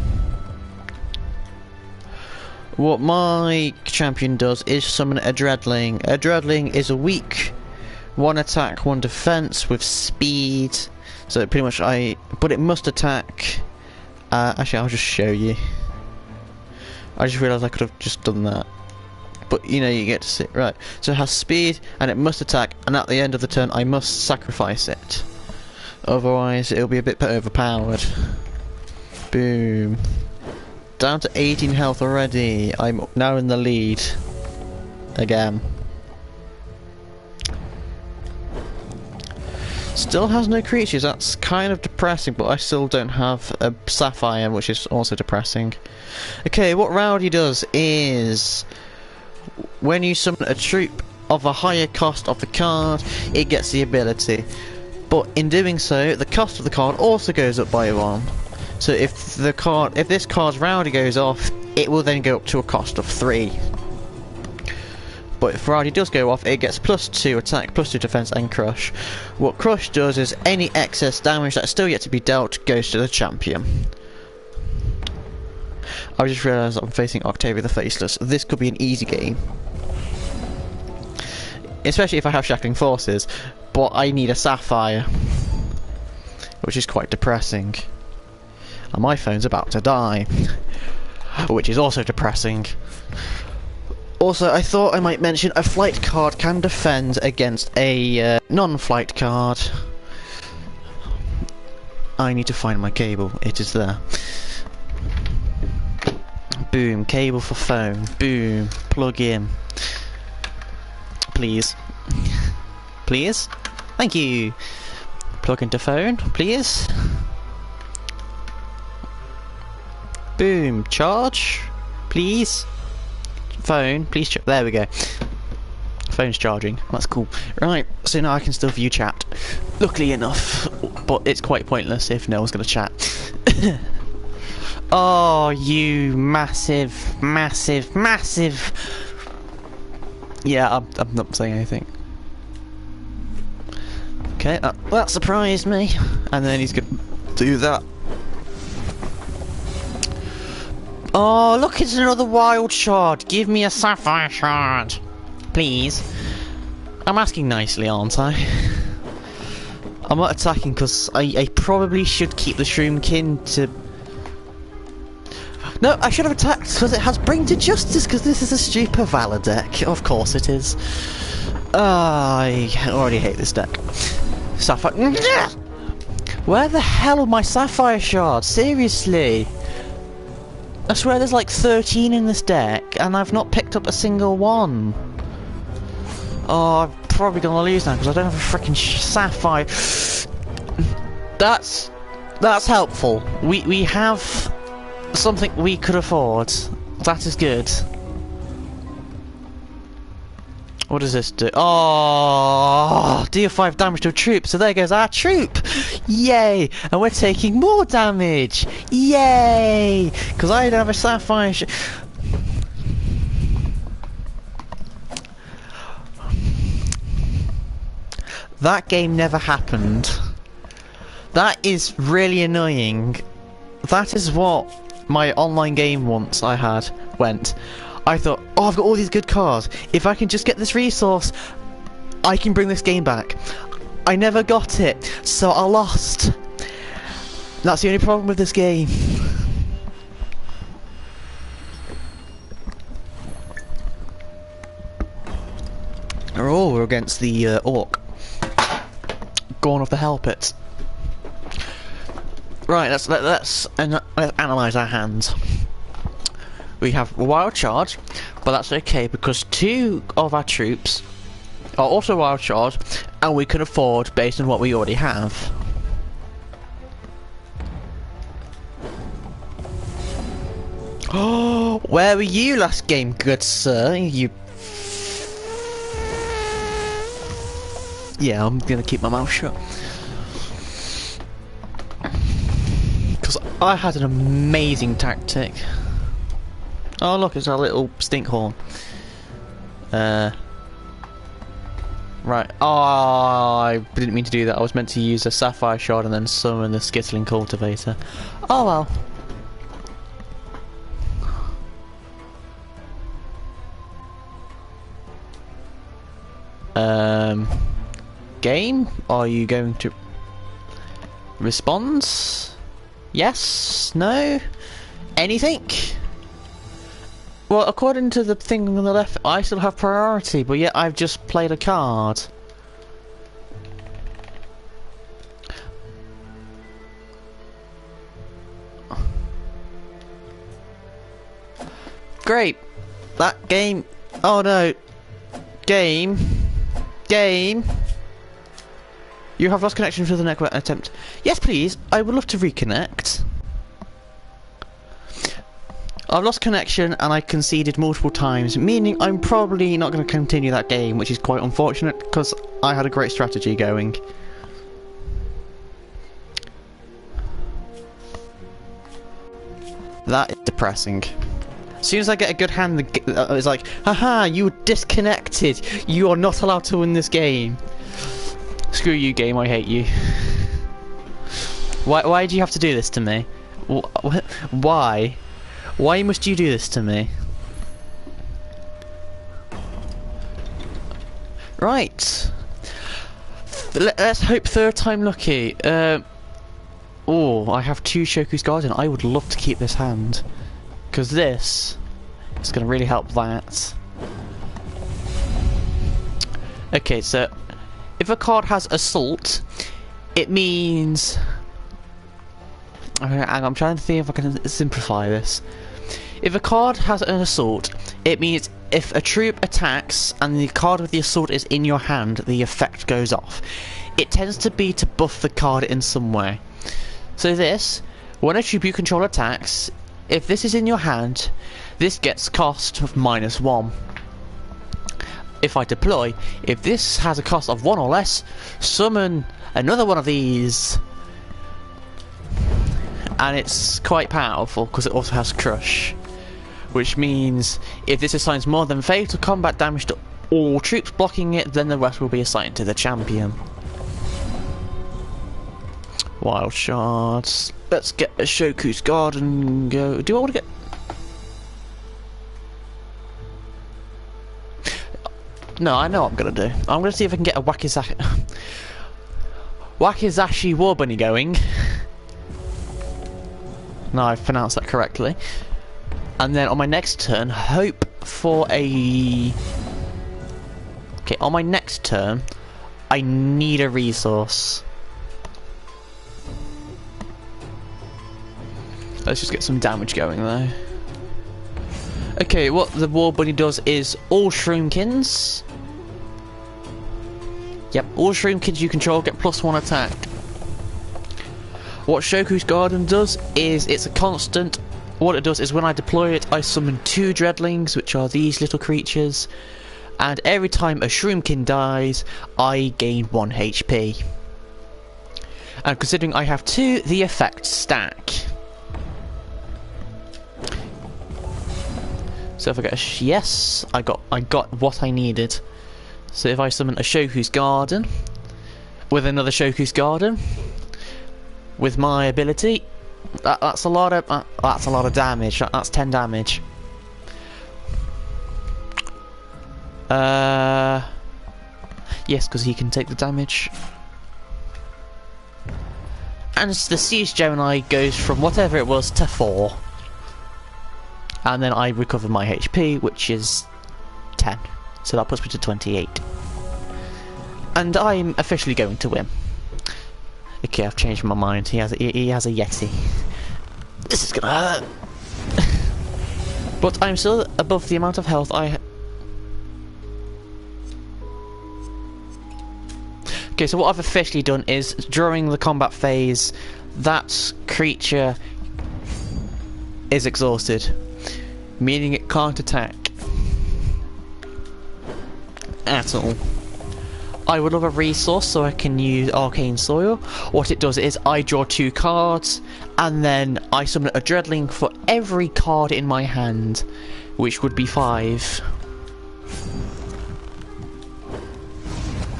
What my champion does is summon a Dreadling. A Dreadling is a weak 1 attack, 1 defense with speed. So pretty much but it must attack. Actually, I'll just show you. I just realised I could have just done that. But you know, you get to see. Right. So it has speed and it must attack, and at the end of the turn I must sacrifice it. Otherwise it'll be a bit overpowered. Boom. Down to 18 health already. I'm now in the lead. Again. Still has no creatures, that's kind of depressing, but I still don't have a Sapphire, which is also depressing. Okay, what Rowdy does is, when you summon a troop of a higher cost of the card, it gets the ability. But in doing so, the cost of the card also goes up by 1. So if this card's Rowdy goes off, it will then go up to a cost of 3. But if Ferrari does go off, it gets +2 attack, +2 defense, and crush. What crush does is any excess damage that's still yet to be dealt goes to the champion. I just realised I'm facing Octavia the Faceless. This could be an easy game, especially if I have Shackling Forces, but I need a Sapphire, which is quite depressing. And my phone's about to die, which is also depressing. Also, I thought I might mention a flight card can defend against a non-flight card. I need to find my cable. It is there. Boom, cable for phone. Boom, plug in. Please. Please? Thank you. Plug into phone, please. Boom, charge. Please. Phone, please. There we go. Phone's charging. That's cool. Right, so now I can still view chat. Luckily enough, but it's quite pointless if no one's going to chat. Oh, you massive. Yeah, I'm not saying anything. Okay, that surprised me. And then he's going to do that. Oh, look, it's another wild shard. Give me a sapphire shard, please. I'm asking nicely, aren't I? I'm not attacking because I probably should keep the Shroomkin to... No, I should have attacked because it has Bring to Justice, because this is a stupid Valor deck. Of course it is. I already hate this deck. Sapphire... Where the hell are my sapphire shards? Seriously? I swear there's like 13 in this deck, and I've not picked up a single one. Oh, I'm probably gonna lose now because I don't have a freaking sapphire. That's helpful. We have something we could afford. That is good. What does this do? Oh, deal 5 damage to a troop. So there goes our troop. Yay! And we're taking more damage. Yay! Because I don't have a sapphire. That game never happened. That is really annoying. That is what my online game once I had went. I thought, oh, I've got all these good cards. If I can just get this resource, I can bring this game back. I never got it, so I lost. That's the only problem with this game. Oh, we're against the Orc. Gone off the Hell Pits. Right, let's analyse our hands. We have a wild charge, but that's okay because 2 of our troops are also wild charge, and we can afford based on what we already have. Oh, where were you last game, good sir? You. Yeah, I'm gonna keep my mouth shut. Because I had an amazing tactic. Oh look, it's our little Stinkhorn. Right. Oh, I didn't mean to do that. I was meant to use a Sapphire Shard and then summon the Skittling Cultivator. Oh well. Game? Are you going to respond? Yes? No? Anything? Well, according to the thing on the left, I still have priority, but yet I've just played a card. Great. That game... Oh no. Game. You have lost connection to the network attempt. Yes, please. I would love to reconnect. I've lost connection and I conceded multiple times, meaning I'm probably not going to continue that game, which is quite unfortunate because I had a great strategy going. That is depressing. As soon as I get a good hand, it's like, haha, you were disconnected. You are not allowed to win this game. Screw you, game. I hate you. Why do you have to do this to me? Why? Why must you do this to me? Right. Let's hope third time lucky. Oh, I have 2 Shoku's Garden. I would love to keep this hand. Because this is going to really help that. Okay, so if a card has Assault, it means... I'm trying to think if I can simplify this. If a card has an Assault, it means if a troop attacks and the card with the Assault is in your hand, the effect goes off. It tends to be to buff the card in some way. So this, when a troop you control attacks, if this is in your hand, this gets cost of -1. If I deploy, if this has a cost of 1 or less, summon another one of these. And it's quite powerful because it also has Crush, which means if this assigns more than fatal combat damage to all troops blocking it, then the rest will be assigned to the champion. Wild Shards. Let's get a Shoku's Garden go. Do I want to get... No, I know what I'm going to do. I'm going to see if I can get a Wakizashi War Bunny going. No, I've pronounced that correctly. And then on my next turn, hope for a... Okay, on my next turn, I need a resource. Let's just get some damage going though. Okay, what the War Bunny does is all Shroomkins. Yep, all Shroomkins you control get +1 attack. What Shoku's Garden does is it's a constant. What it does is when I deploy it, I summon 2 Dreadlings, which are these little creatures, and every time a Shroomkin dies, I gain 1 HP. And considering I have 2, the effects stack. So if I get a yes, I got what I needed. So if I summon a Shoku's Garden with another Shoku's Garden with my ability, that's a lot of damage. That's 10 damage. Yes, because he can take the damage. And the Siege Gemini goes from whatever it was to 4. And then I recover my HP, which is 10. So that puts me to 28. And I'm officially going to win. Okay, I've changed my mind. He has a Yeti. This is gonna hurt. But I'm still above the amount of health I... Okay, so what I've officially done is, during the combat phase, that creature is exhausted, meaning it can't attack at all. I would love a resource so I can use Arcane Soil. What it does is I draw 2 cards and then I summon a Dreadling for every card in my hand, which would be 5.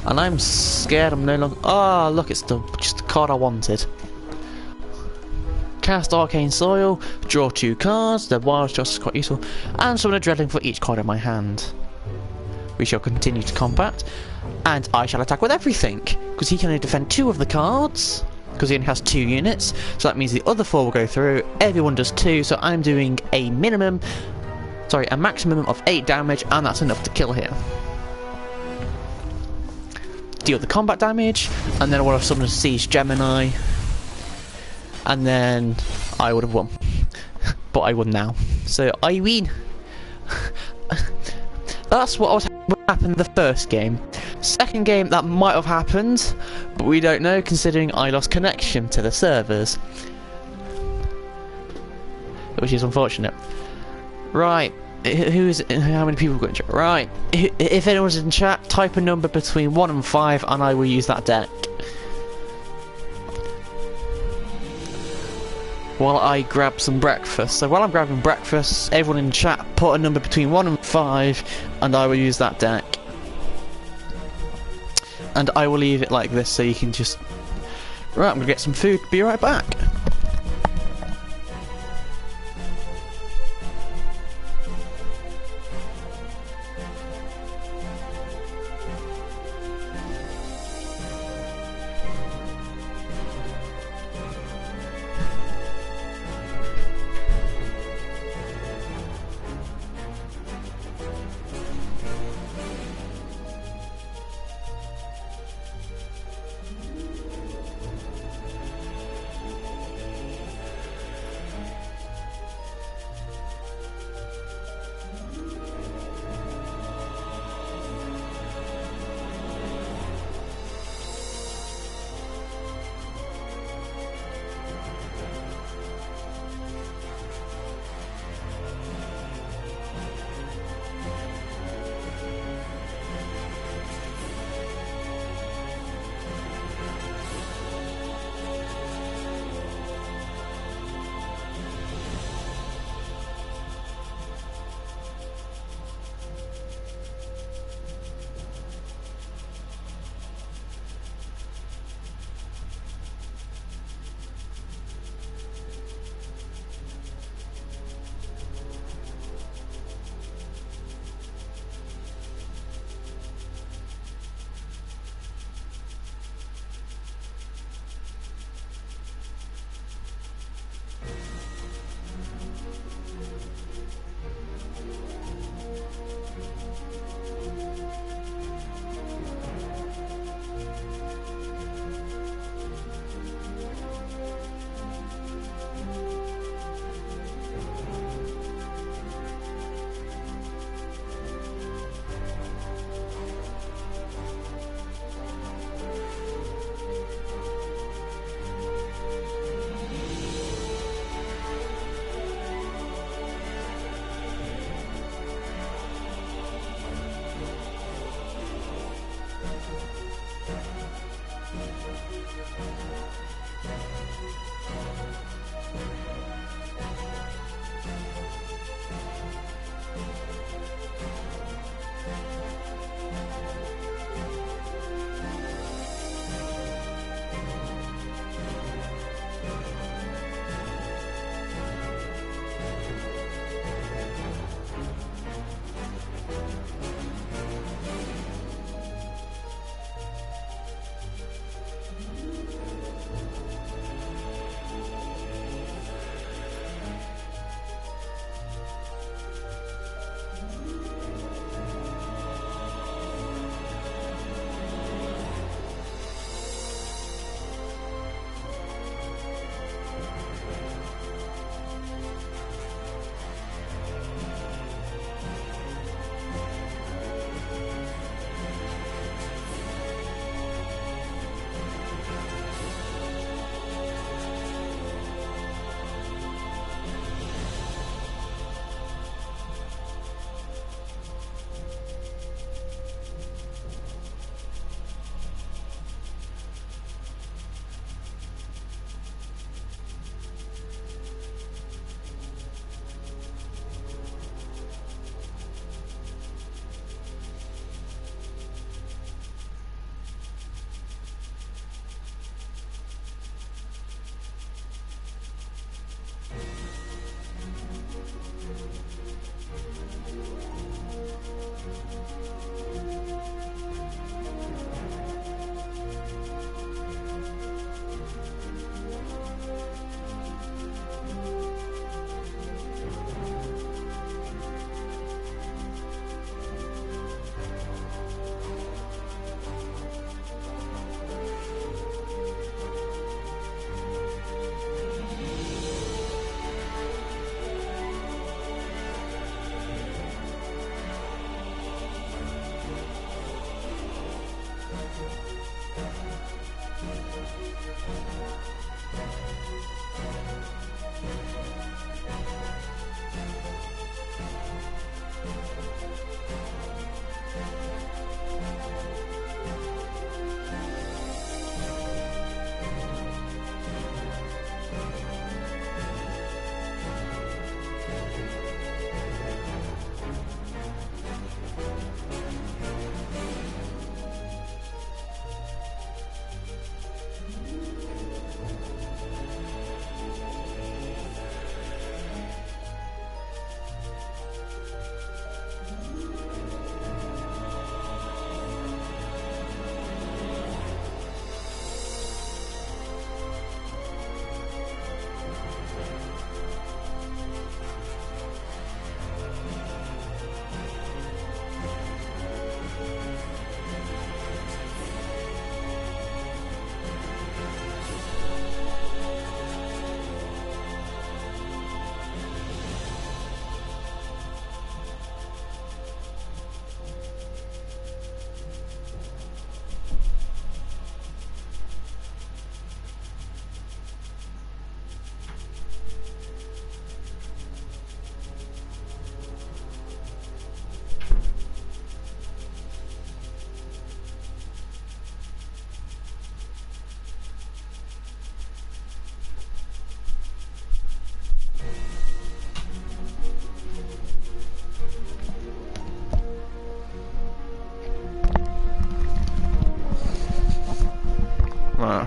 And I'm scared I'm no longer... Ah, look, it's just the card I wanted. Cast Arcane Soil, draw 2 cards, the Wild Shards is quite useful, and summon a Dreadling for each card in my hand. We shall continue to combat, and I shall attack with everything, because he can only defend 2 of the cards, because he only has 2 units, so that means the other 4 will go through, everyone does 2, so I'm doing a maximum of 8 damage, and that's enough to kill him. Deal the combat damage, and then I would have summoned a Siege Gemini, and then I would have won. But I won now. So I win. That's what happened the first game. Second game, that might have happened, but we don't know considering I lost connection to the servers. Which is unfortunate. Right. How many people have got in chat? Right. If anyone's in chat, type a number between 1 and 5 and I will use that deck. while I grab some breakfast. So while I'm grabbing breakfast, everyone in the chat put a number between 1 and 5, and I will use that deck. And I will leave it like this so you can just... Right, I'm gonna get some food, be right back.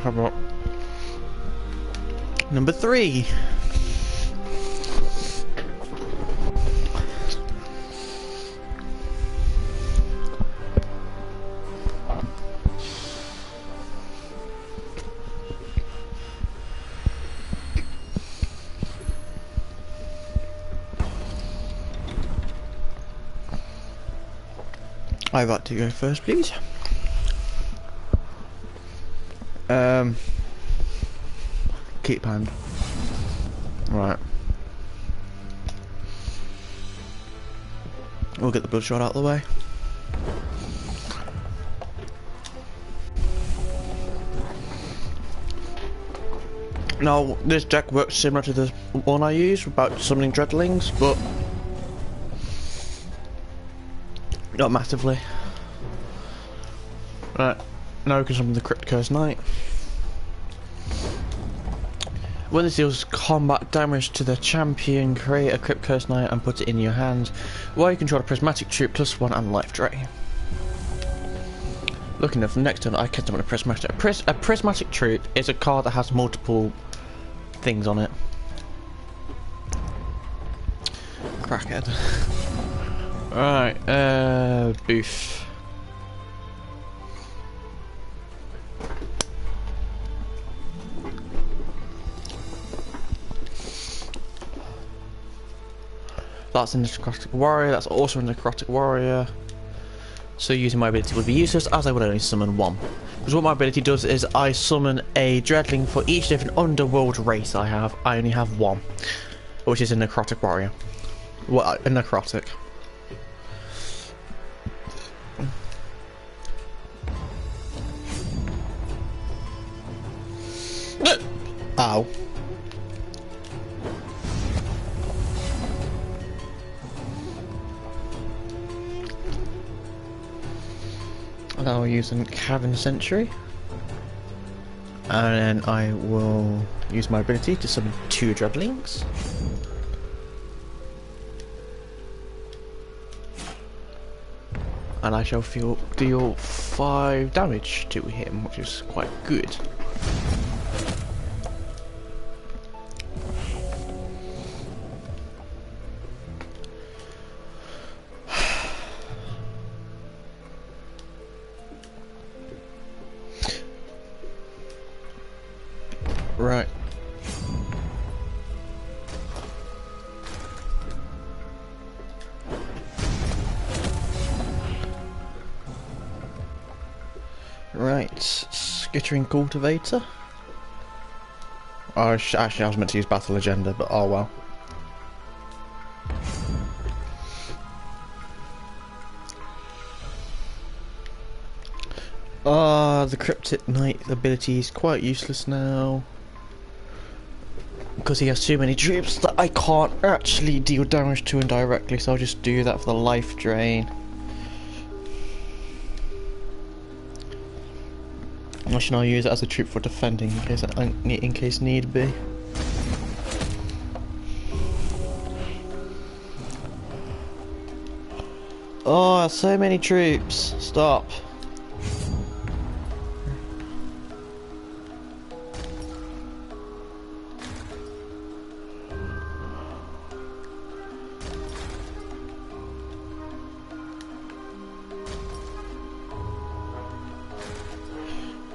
How about number 3? I'd like to go first, please. Keep hand. Right. We'll get the bloodshot out of the way. Now, this deck works similar to the one I used about summoning dreadlings, but not massively. Right, now we can summon the Crypt Curse Knight. When this deals combat damage to the champion, create a Crypt Curse Knight and put it in your hands, while you control a Prismatic Troop +1 and life drain. Looking at the next turn, I can summon a Prismatic. A Prismatic Troop is a card that has multiple things on it. Crackhead. Right, Booth. That's a Necrotic Warrior, that's also a Necrotic Warrior. So using my ability would be useless, as I would only summon one. Because what my ability does is I summon a Dreadling for each different underworld race I have. I only have one, which is a Necrotic Warrior. Well, a Necrotic. Ow. And I'll use a Cavern Sentry. And then I will use my ability to summon 2 Dreadlings. And I shall deal 5 damage to him, which is quite good. Right. Right, Skittering Cultivator. Oh, actually, I was meant to use Battle Agenda, but oh well. The Cryptic Knight ability is quite useless now, because he has too many troops that I can't actually deal damage to him directly, so I'll just do that for the life drain. I should now use it as a troop for defending in case need be. Oh, so many troops. Stop.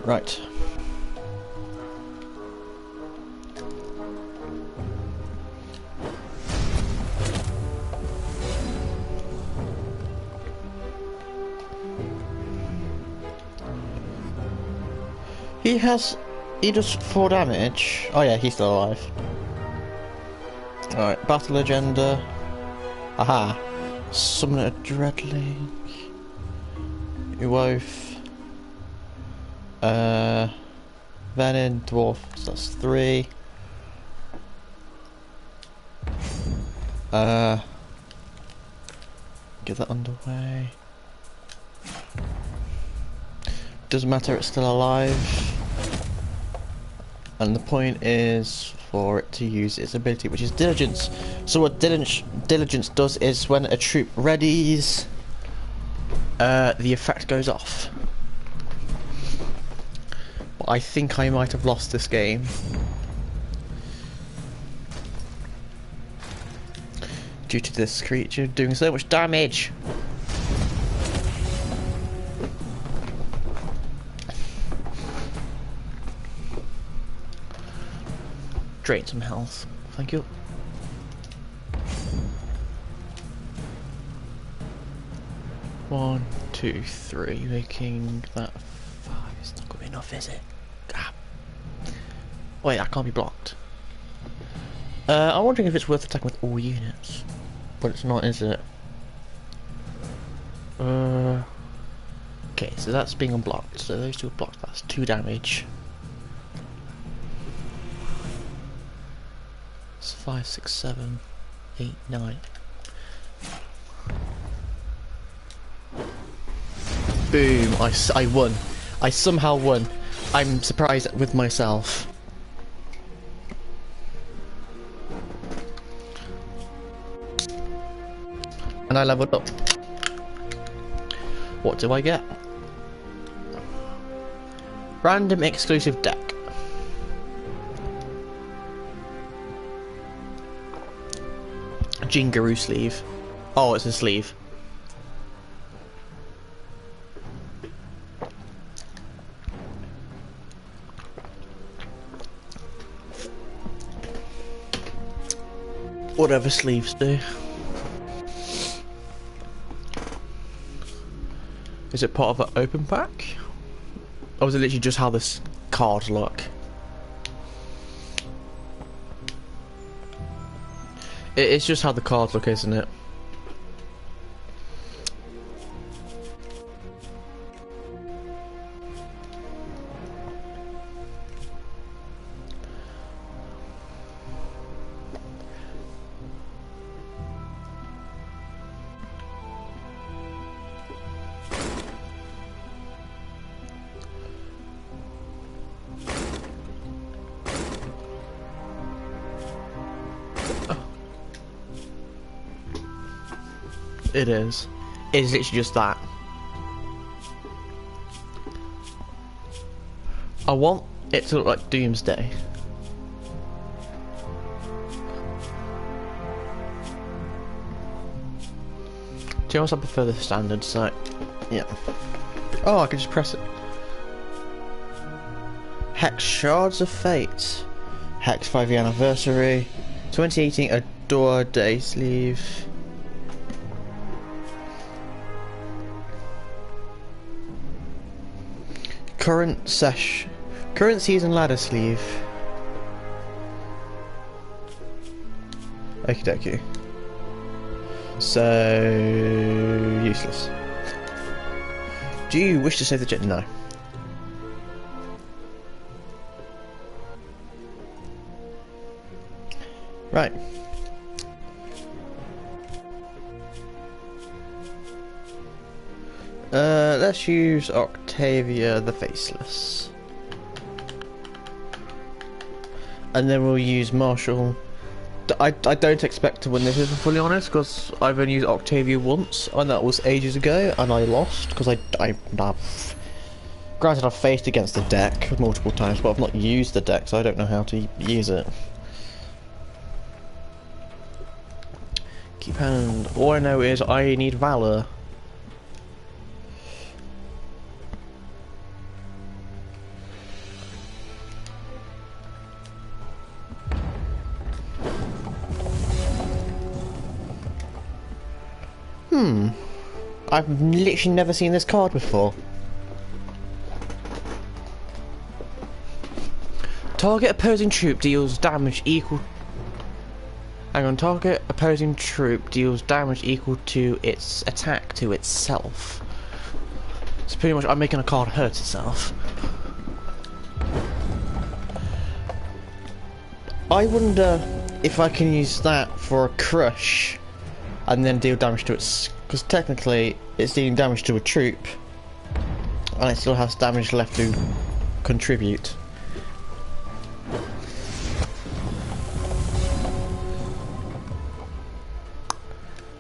Right. He does 4 damage. Oh yeah, he's still alive. Alright, Battle Agenda. Aha. Summon a Dreadling. Uoth. Venom, Dwarf, so that's 3. Get that underway. Doesn't matter, it's still alive. And the point is for it to use its ability, which is Diligence. So what Diligence does is when a troop readies, the effect goes off. What I think I might have lost this game. Due to this creature doing so much damage. Drain some health. Thank you. One, two, three, making that 5. It's not good enough, is it? Ah. Wait, that can't be blocked. I'm wondering if it's worth attacking with all units. But it's not, is it? Okay, so that's being unblocked. So those two are blocked. That's 2 damage. It's 5, 6, 7, 8, 9. Boom! I won. I somehow won. I'm surprised with myself. And I leveled up. What do I get? Random exclusive deck. Jingaroo sleeve. Oh, it's a sleeve. Whatever sleeves do. Is it part of an open pack? Or is it literally just how this card look? It's just how the cards look, isn't it? It is. It's literally just that. I want it to look like Doomsday. To be honest, I prefer the standard, so yeah. Oh, I can just press it. Hex Shards of Fate. Hex 5th anniversary. 2018 Adore Day sleeve. Current season ladder sleeve. Okie dokie. So useless. Do you wish to save the jet? No. Right. Let's use Octavia the Faceless. And then we'll use Marshall. I don't expect to win this, if I'm fully honest, because I've only used Octavia once, and that was ages ago, and I lost, because granted I've faced against the deck multiple times, but I've not used the deck, so I don't know how to use it. Keep hand. All I know is I need Valor. I've literally never seen this card before. Target opposing troop deals damage equal... Hang on, target opposing troop deals damage equal to its attack to itself. So pretty much I'm making a card hurt itself. I wonder if I can use that for a crush and then deal damage to its... Because technically it's dealing damage to a troop and it still has damage left to contribute.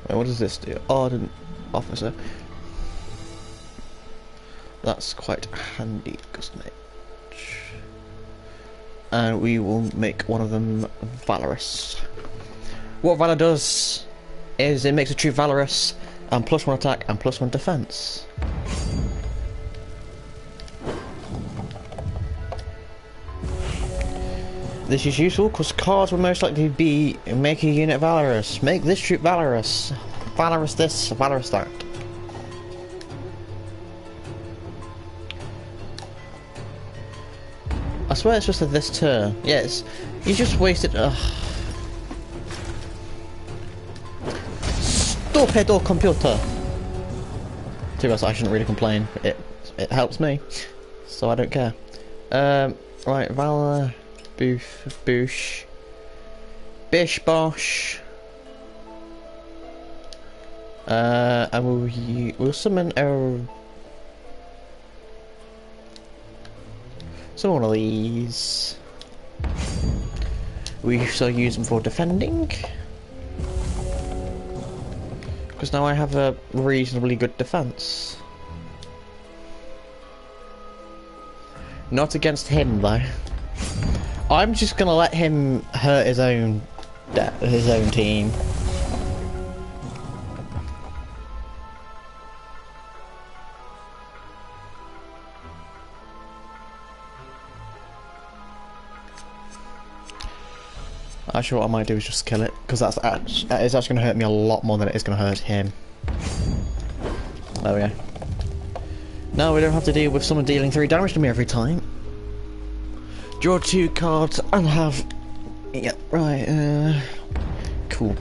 Wait, what does this do? Ardent Officer. That's quite handy, isn't it? and we will make one of them Valorous. What Valor does is it makes a true Valorous and +1 attack and +1 defense. This is useful because cards will most likely be make a unit Valorous. Make this troop Valorous. Valorous this, Valorous that. I swear it's just this turn. Yes, you just wasted. Stupid old computer. To be honest, I shouldn't really complain. It helps me, so I don't care. Right, Valor, Boosh, Bish Bosh. And we'll summon one of these. We shall use them for defending. Because now I have a reasonably good defense. Not against him though. I'm just gonna let him hurt his own team. Actually, what I might do is just kill it, because that is actually going to hurt me a lot more than it is going to hurt him. There we go. Now we don't have to deal with someone dealing 3 damage to me every time. Draw 2 cards and have... Yeah, right, cool.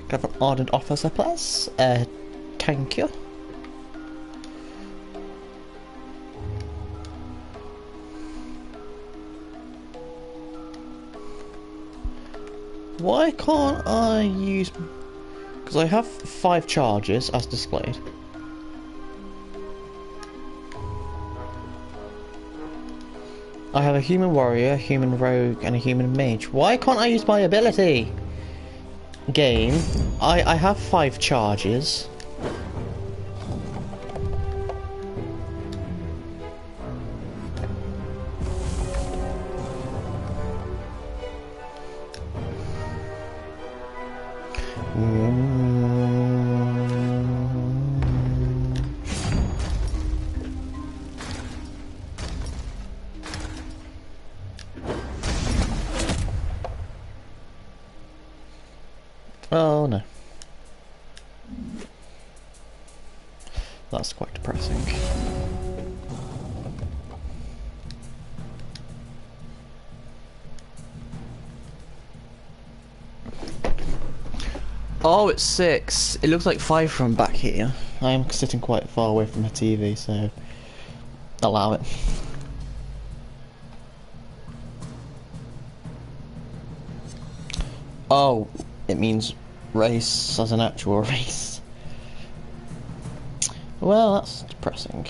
Got an Ardent Officer, please. Thank you. Why can't I use... Because I have 5 charges as displayed. I have a human warrior, human rogue, and a human mage. Why can't I use my ability? Game. I have 5 charges. Oh no. That's quite depressing. Oh, it's 6. It looks like 5 from back here. I am sitting quite far away from the TV, so allow it. Oh, it means race as an actual race. Well, that's depressing.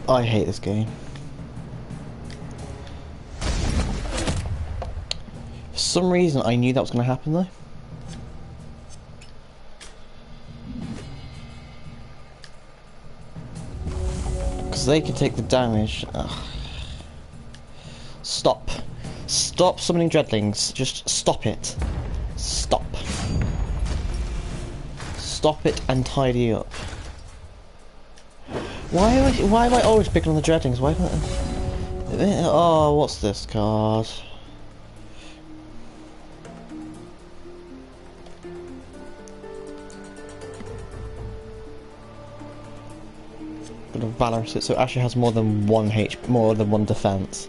I hate this game. For some reason, I knew that was going to happen though. Because they can take the damage. Ugh. Stop. Stop summoning dreadlings. Just stop it. Stop. Stop it and tidy up. Why am I always picking on the dreadlings? Why can't I... Oh, what's this card? Got a Valorous it, so it actually has more than one defense.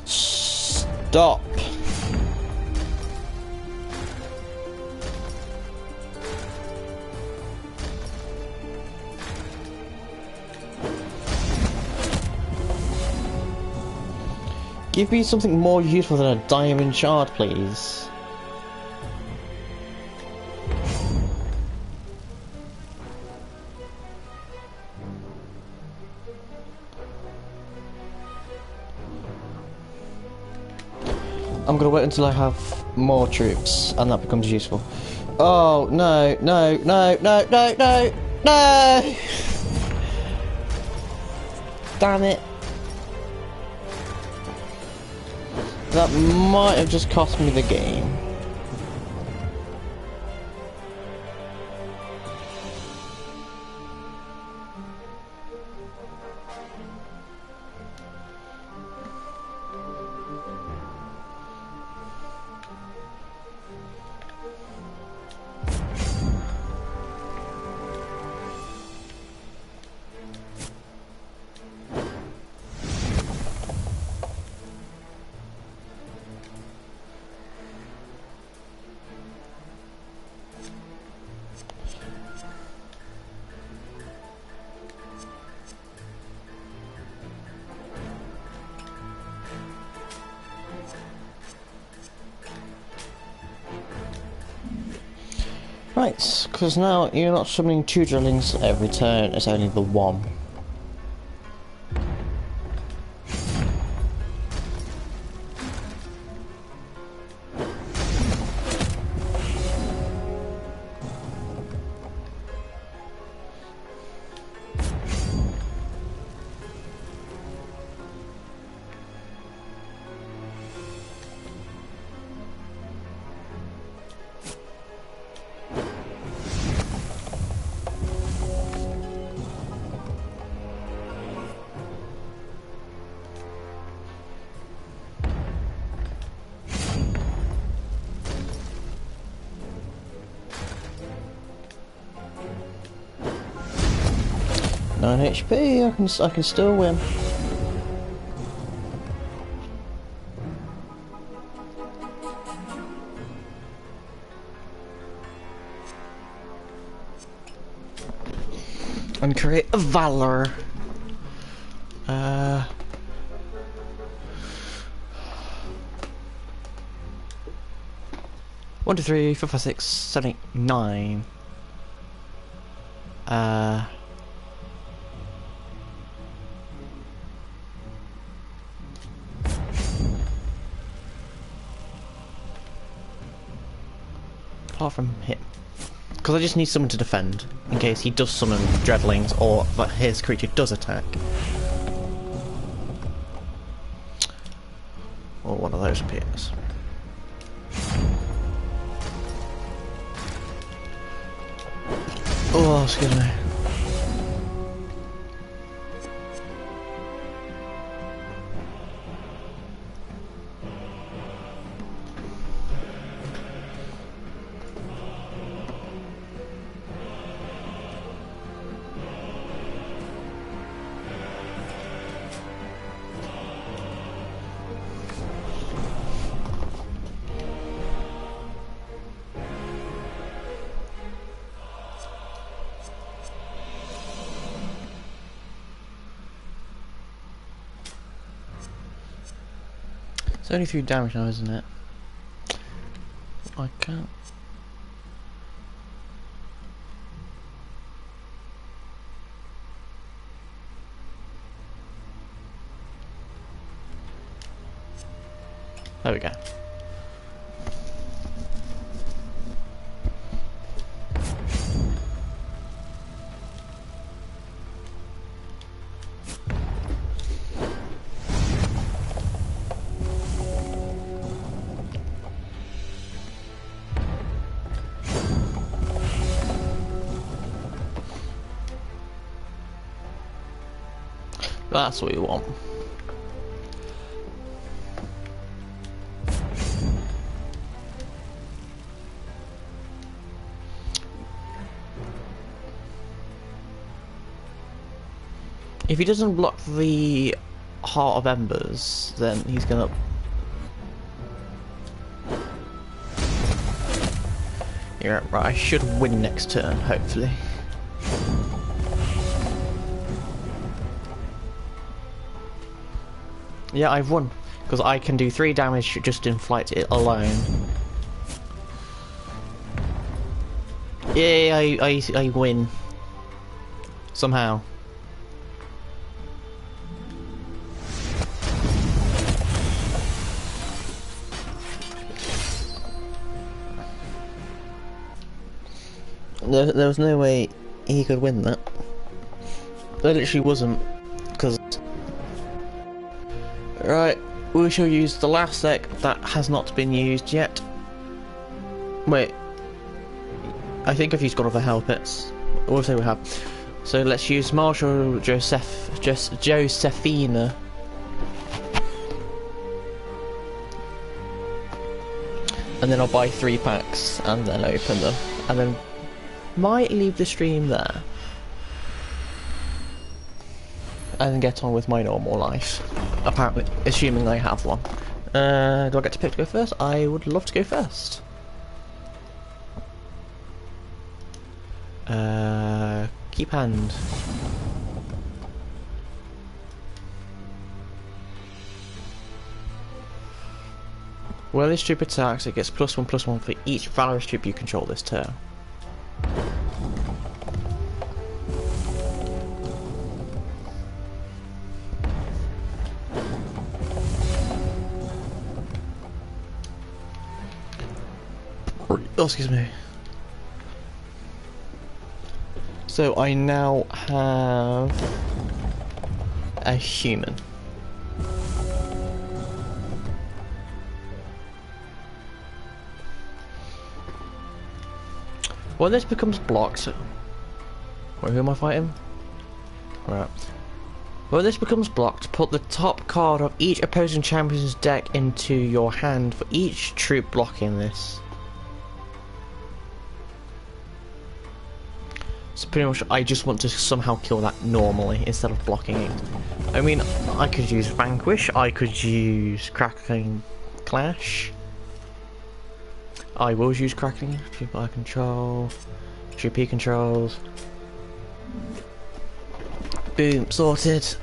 Stop. Give me something more useful than a diamond shard, please. I'm gonna wait until I have more troops, and that becomes useful. Oh, no, no, no, no, no, no, no! Damn it. That might have just cost me the game. Right, because now you're not summoning 2 drillings every turn, it's only the 1. Nine HP, I can still win. And create a Valor. 1, 2, 3, 4, 5, 6, 7, 8, 9. Apart from him. Because I just need someone to defend, in case he does summon Dreadlings, or that his creature does attack. Or one of those appears. Oh, excuse me. It's only 3 damage now, isn't it? I can't. There we go. That's what you want. If he doesn't block the Heart of Embers, then he's gonna... Yeah, right, I should win next turn, hopefully. Yeah, I've won, because I can do 3 damage just in flight alone. Yay, I win. Somehow. There was no way he could win that. There literally wasn't, because... Right, we shall use the last deck that has not been used yet. Wait. I think I've used God of the Hell Pits. We'll say we have. So let's use Marshall Josephina. And then I'll buy 3 packs and then open them. And then might leave the stream there. And get on with my normal life. Apparently, assuming I have one. Do I get to pick to go first? I would love to go first. Keep hand. Well, this troop attacks, it gets +1/+1 for each Valorous troop you control this turn. Oh, excuse me. So I now have a human. When this becomes blocked... Wait, who am I fighting? Right. When this becomes blocked, put the top card of each opposing champion's deck into your hand for each troop blocking this. So pretty much I just want to somehow kill that normally instead of blocking it. I mean, I could use Vanquish, I could use Crackling Clash. I will use Crackling, Troop I control, Troop He controls. Boom, sorted.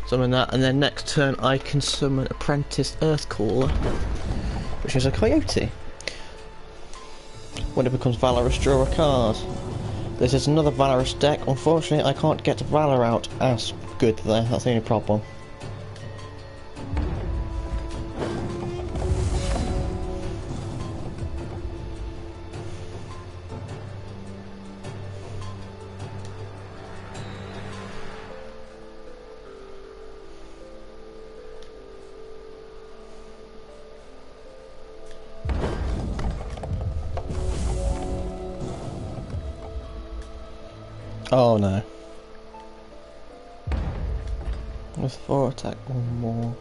Summon that, and then next turn I can summon Apprentice Earthcaller, which is a Coyote. When it becomes Valorous, draw a card. This is another Valorous deck. Unfortunately, I can't get Valor out as good there. That's the only problem. Oh no. With 4 attack or more.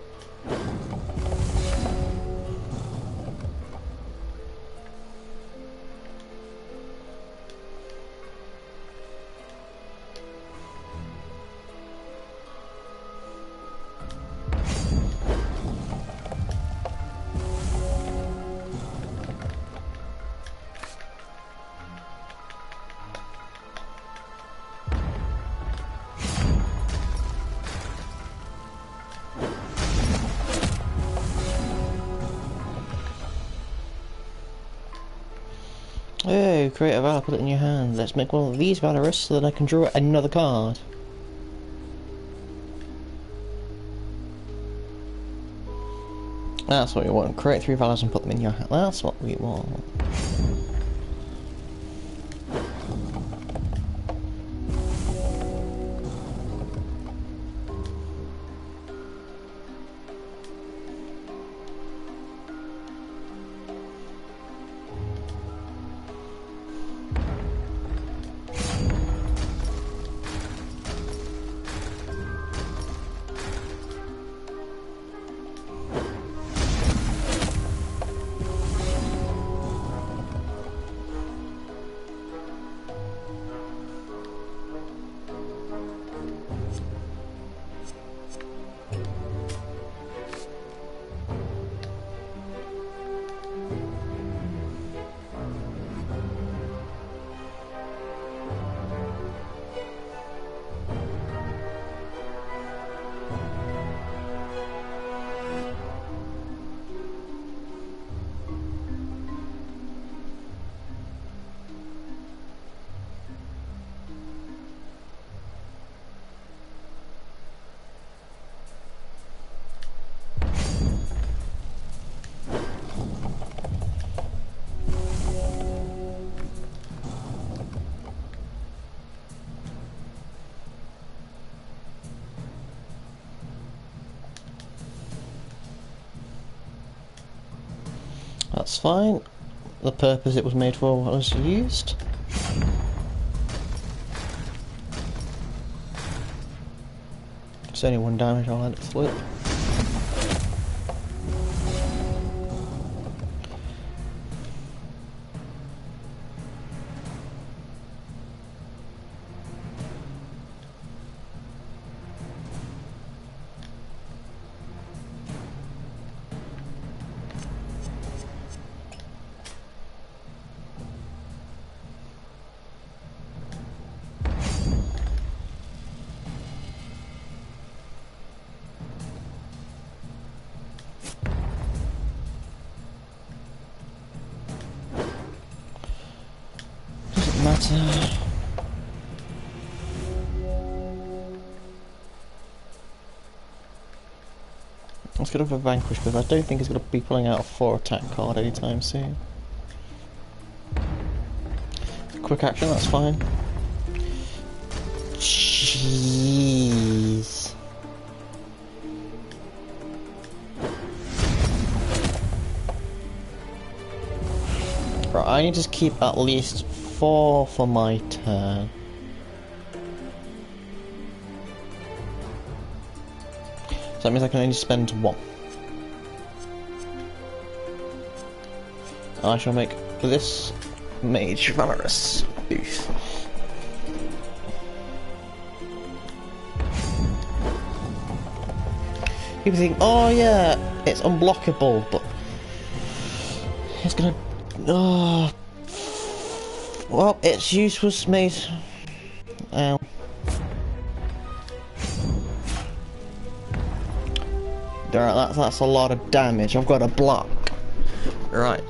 Oh, create a Valor, put it in your hand. Let's make one of these Valorous so that I can draw another card. That's what we want. Create 3 Valors and put them in your hand. That's what we want. That's fine. The purpose it was made for was used. It's only 1 damage, I'll let it flip. Matter. Let's go for Vanquish, but I don't think he's going to be pulling out a 4 attack card anytime soon. Quick action, that's fine. Jeez. Right, I need to keep at least 4 for my turn. So that means I can only spend 1. And I shall make this Mage Valorous booth. People think, oh yeah, it's unblockable, but it's gonna... well, its use was made... Ow. Alright, that's a lot of damage. I've got a block. Right.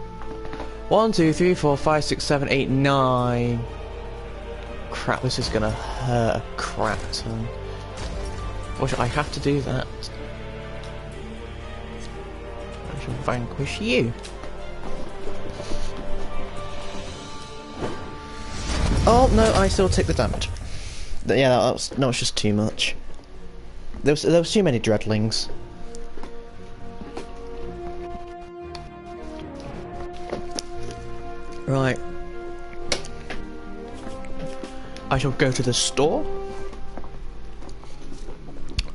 1, 2, 3, 4, 5, 6, 7, 8, 9. Crap, this is gonna hurt a crap ton. Watch, I have to do that. I shall vanquish you. Oh no, I still take the damage. Yeah, that was just too much. There was too many dreadlings. Right. I shall go to the store.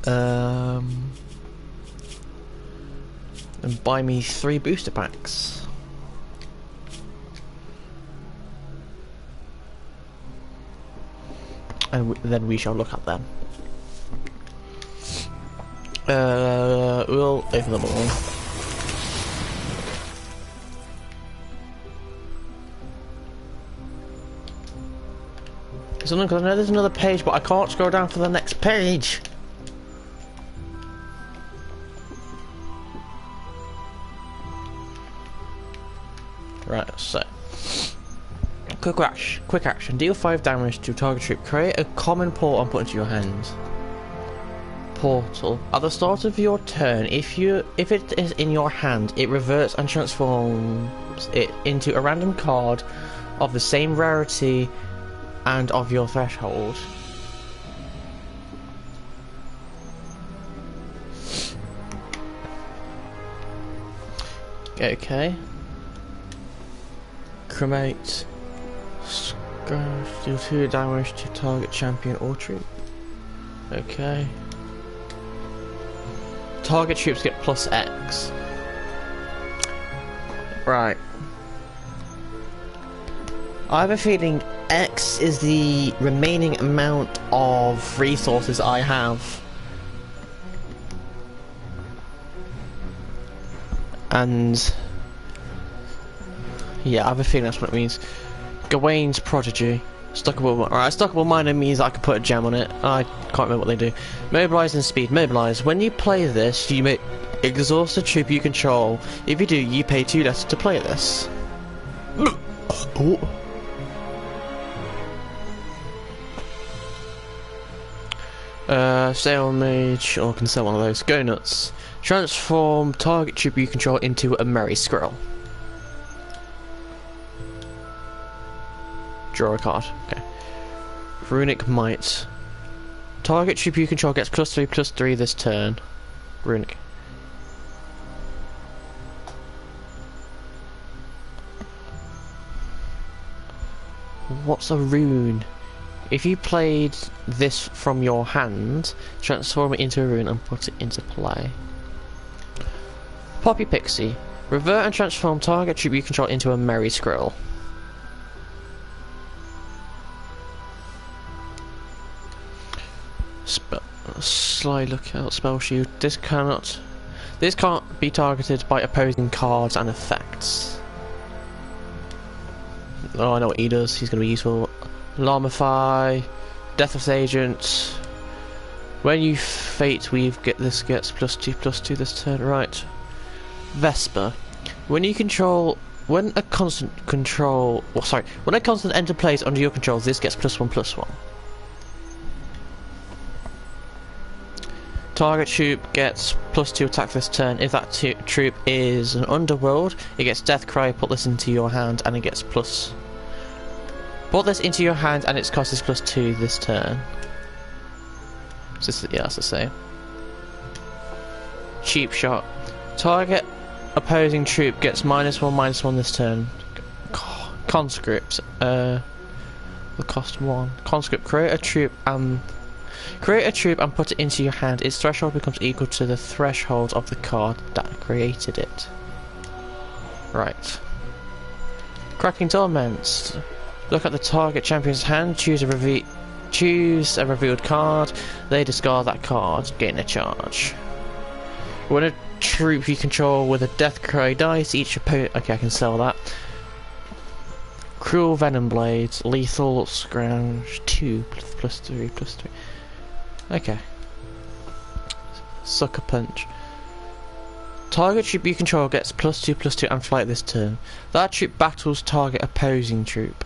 And buy me 3 booster packs. And then we shall look at them. We'll open them all. Because I know there's another page, but I can't scroll down for the next page. Right, so quick action. Deal 5 damage to target troop. Create a common portal and put into your hand. Portal. At the start of your turn, if it is in your hand, it reverts and transforms it into a random card of the same rarity and of your threshold. Okay. Cremate. Deal 2 damage to target champion or troop. Okay. Target troops get +X. Right. I have a feeling X is the remaining amount of resources I have. And yeah, I have a feeling that's what it means. Gawain's Prodigy. Stuckable Miner means I can put a gem on it. I can't remember what they do. Mobilize and Speed. Mobilize. When you play this, you may exhaust a troop you control. If you do, you pay 2 less to play this. Oh. Sail Mage, or can sell one of those. Go Nuts. Transform target troop you control into a Merry Squirrel. Draw a card. Okay. Runic Might. Target troop you control gets +3/+3 this turn. Runic. What's a rune? If you played this from your hand, transform it into a rune and put it into play. Poppy Pixie. Revert and transform target troop you control into a Merry Squirrel. Sly Lookout, Spell Shield. This can't be targeted by opposing cards and effects. Oh, I know what he does. He's going to be useful. Lamify, Deathless Agent. When you Fate Weave, this gets +2/+2 this turn, right? Vesper. When a constant enter plays under your control, this gets +1/+1. Target troop gets +2 attack this turn. If that troop is an underworld, it gets Death Cry. Put this into your hand, and it gets plus. Put this into your hand, and its cost is +2 this turn. Yeah, that's the same. Cheap Shot. Target opposing troop gets -1/-1 this turn. Conscript. The cost 1. Conscript. Create a troop and put it into your hand. Its threshold becomes equal to the threshold of the card that created it. Right. Cracking Torment. Look at the target champion's hand. Choose a revealed card. They discard that card. Gain a charge. When a troop you control with a Death Cry dice, each opponent. Okay, I can sell that. Cruel Venom Blades. Lethal Scrounge. 2 +3/+3. Okay. Sucker Punch. Target troop you control gets +2/+2 and flight this turn. That troop battles target opposing troop.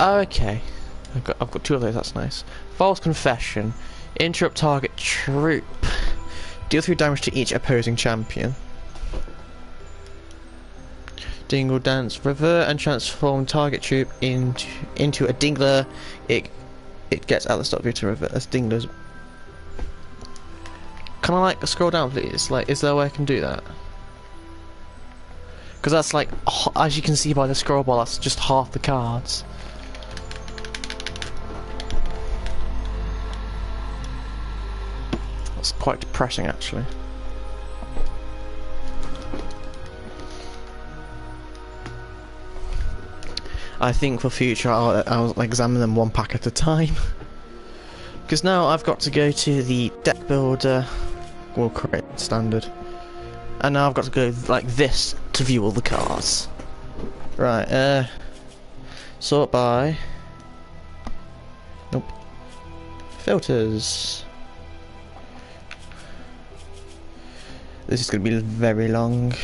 Okay. I've got 2 of those, that's nice. False Confession. Interrupt target troop. Deal 3 damage to each opposing champion. Dingle Dance. Revert and transform target troop into a Dingler. It gets out the stop view to revert as Dinglers. Can I scroll down please? Is there a way I can do that? Because that's as you can see by the scroll bar, that's just half the cards. That's quite depressing actually. I think for future I'll examine them 1 pack at a time. Because now I've got to go to the deck builder, we'll create standard. And now I've got to go like this to view all the cards. Right, sort by. Nope. Filters. This is going to be very long.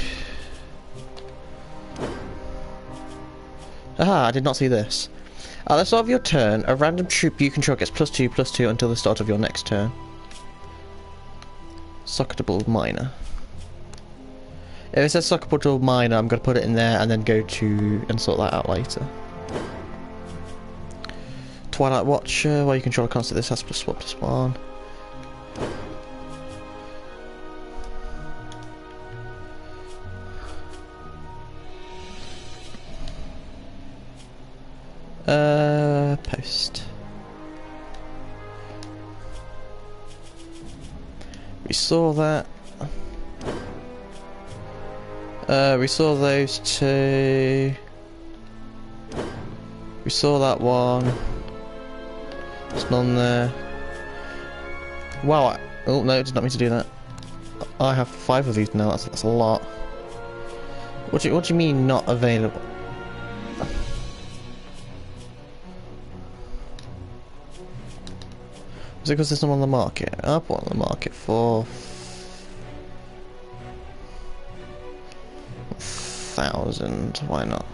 Aha, I did not see this. At the start of your turn, a random troop you control gets +2/+2 until the start of your next turn. Socketable Miner. If it says Socketable Miner, I'm going to put it in there and then go to and sort that out later. Twilight Watcher, while you control a constant, this has +1/+1. Post. We saw that. We saw those 2. We saw that one. There's none there. Wow. Oh no, it did not mean to do that. I have 5 of these now. That's a lot. What do you mean not available? Is it because there's none on the market? I'll put on the market for 1,000. Why not?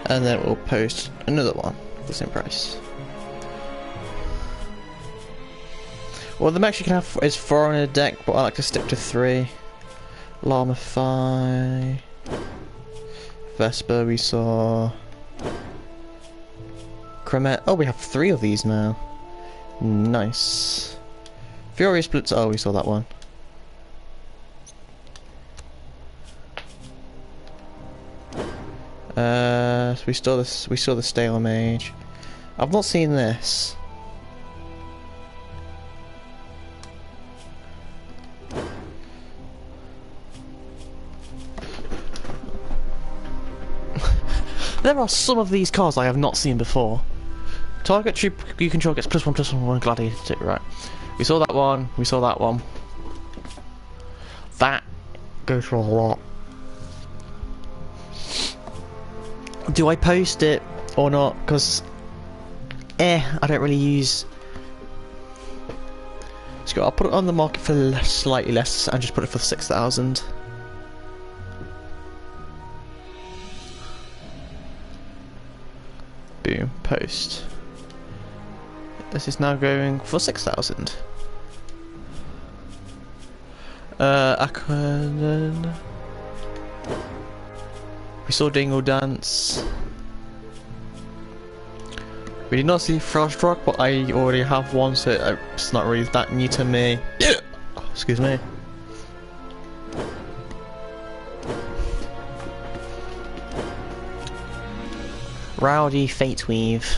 And then we'll post another one for the same price. Well, the max you can have is 4 in a deck, but I like to stick to 3. Lamify. Vesper, we saw. Kremet. Oh, we have 3 of these now. Nice. Furious Blitz. Oh, we saw that one. So we saw this. We saw the Stale Mage. I've not seen this. There are some of these cards I have not seen before. Target troop you control gets +1/+1 gladiator too, right. We saw that one, we saw that one. That goes for a lot. Do I post it or not? Because, I don't really use... So I'll put it on the market for slightly less and just put it for 6,000. Boom, post. This is now going for 6,000. Aquaman. We saw Dingle Dance. We did not see Frostrock, but I already have one, so it's not really that new to me. Excuse me. Rowdy Fate Weave.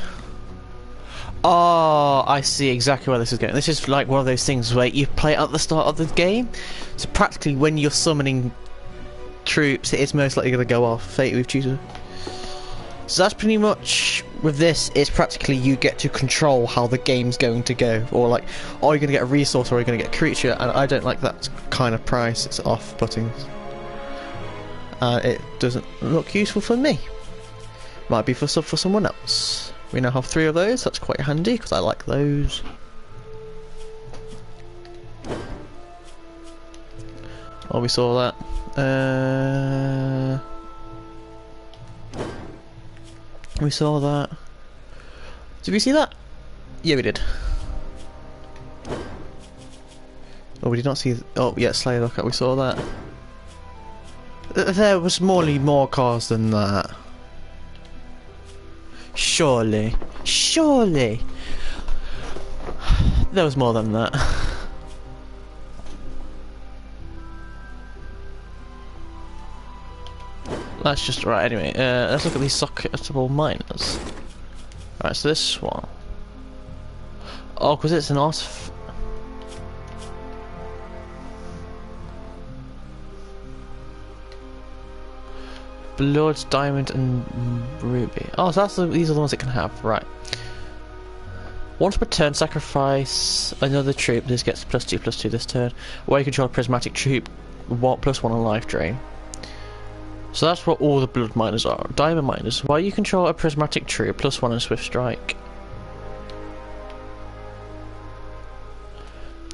Oh, I see exactly where this is going. This is like one of those things where you play at the start of the game, so practically when you're summoning troops, it's most likely going to go off Fate Weave Tutor. So that's pretty much, with this, it's practically you get to control how the game's going to go, or like, are you going to get a resource or are you going to get a creature, and I don't like that kind of price. It's off-putting. It doesn't look useful for me. Might be for someone else. We now have 3 of those. That's quite handy because I like those. Oh, we saw that. We saw that. Did we see that? Yeah, we did. Oh, we did not see. Oh, yeah, Slayer Lockout. We saw that. There was more cars than that. Surely. Surely. There was more than that. That's just right. Anyway, let's look at these socketable miners. Right, so this one. Oh, because it's an artifact. Blood, Diamond, and Ruby. Oh, so these are the ones it can have, right. Once per turn, sacrifice another troop. This gets +2/+2 this turn. Where you control a prismatic troop, +1 on life drain. So that's what all the blood miners are. Diamond miners. While you control a prismatic troop, +1 on swift strike.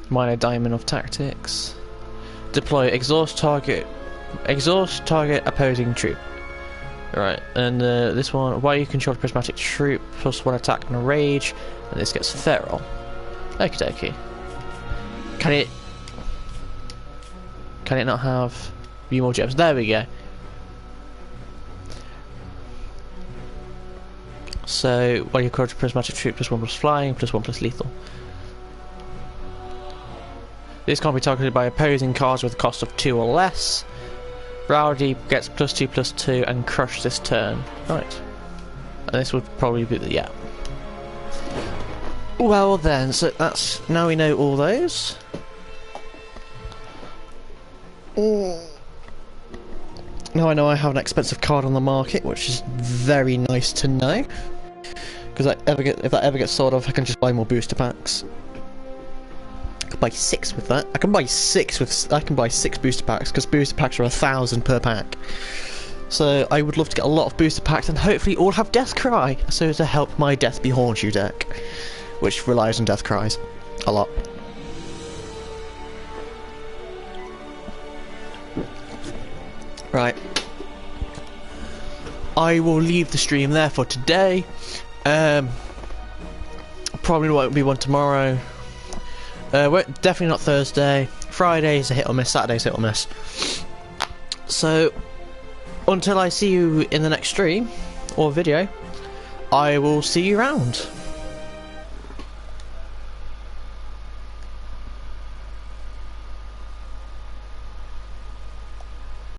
Miner Diamond of Tactics. Deploy exhaust target opposing troop. Right, and this one, while you control a prismatic troop, +1 attack and a rage, and this gets feral. Okie dokie. Can it not have view more gems? There we go. So while you control a prismatic troop, +1 flying, +1 lethal. This can't be targeted by opposing cards with a cost of 2 or less. Rowdy gets +2/+2 and crush this turn. Right. And this would probably be the, yeah. Well then, so that's, now we know all those. Now I know I have an expensive card on the market, which is very nice to know. Because if that ever gets sold off, I can just buy more booster packs. I can buy 6 with that. I can buy 6 booster packs because booster packs are 1,000 per pack. So I would love to get a lot of booster packs and hopefully all have Death Cry, so to help my Death Be Haunt You deck, which relies on Death Cries a lot. Right. I will leave the stream there for today. Probably won't be one tomorrow. Definitely not Thursday. Friday's a hit or miss. Saturday's a hit or miss. So until I see you in the next stream or video, I will see you around.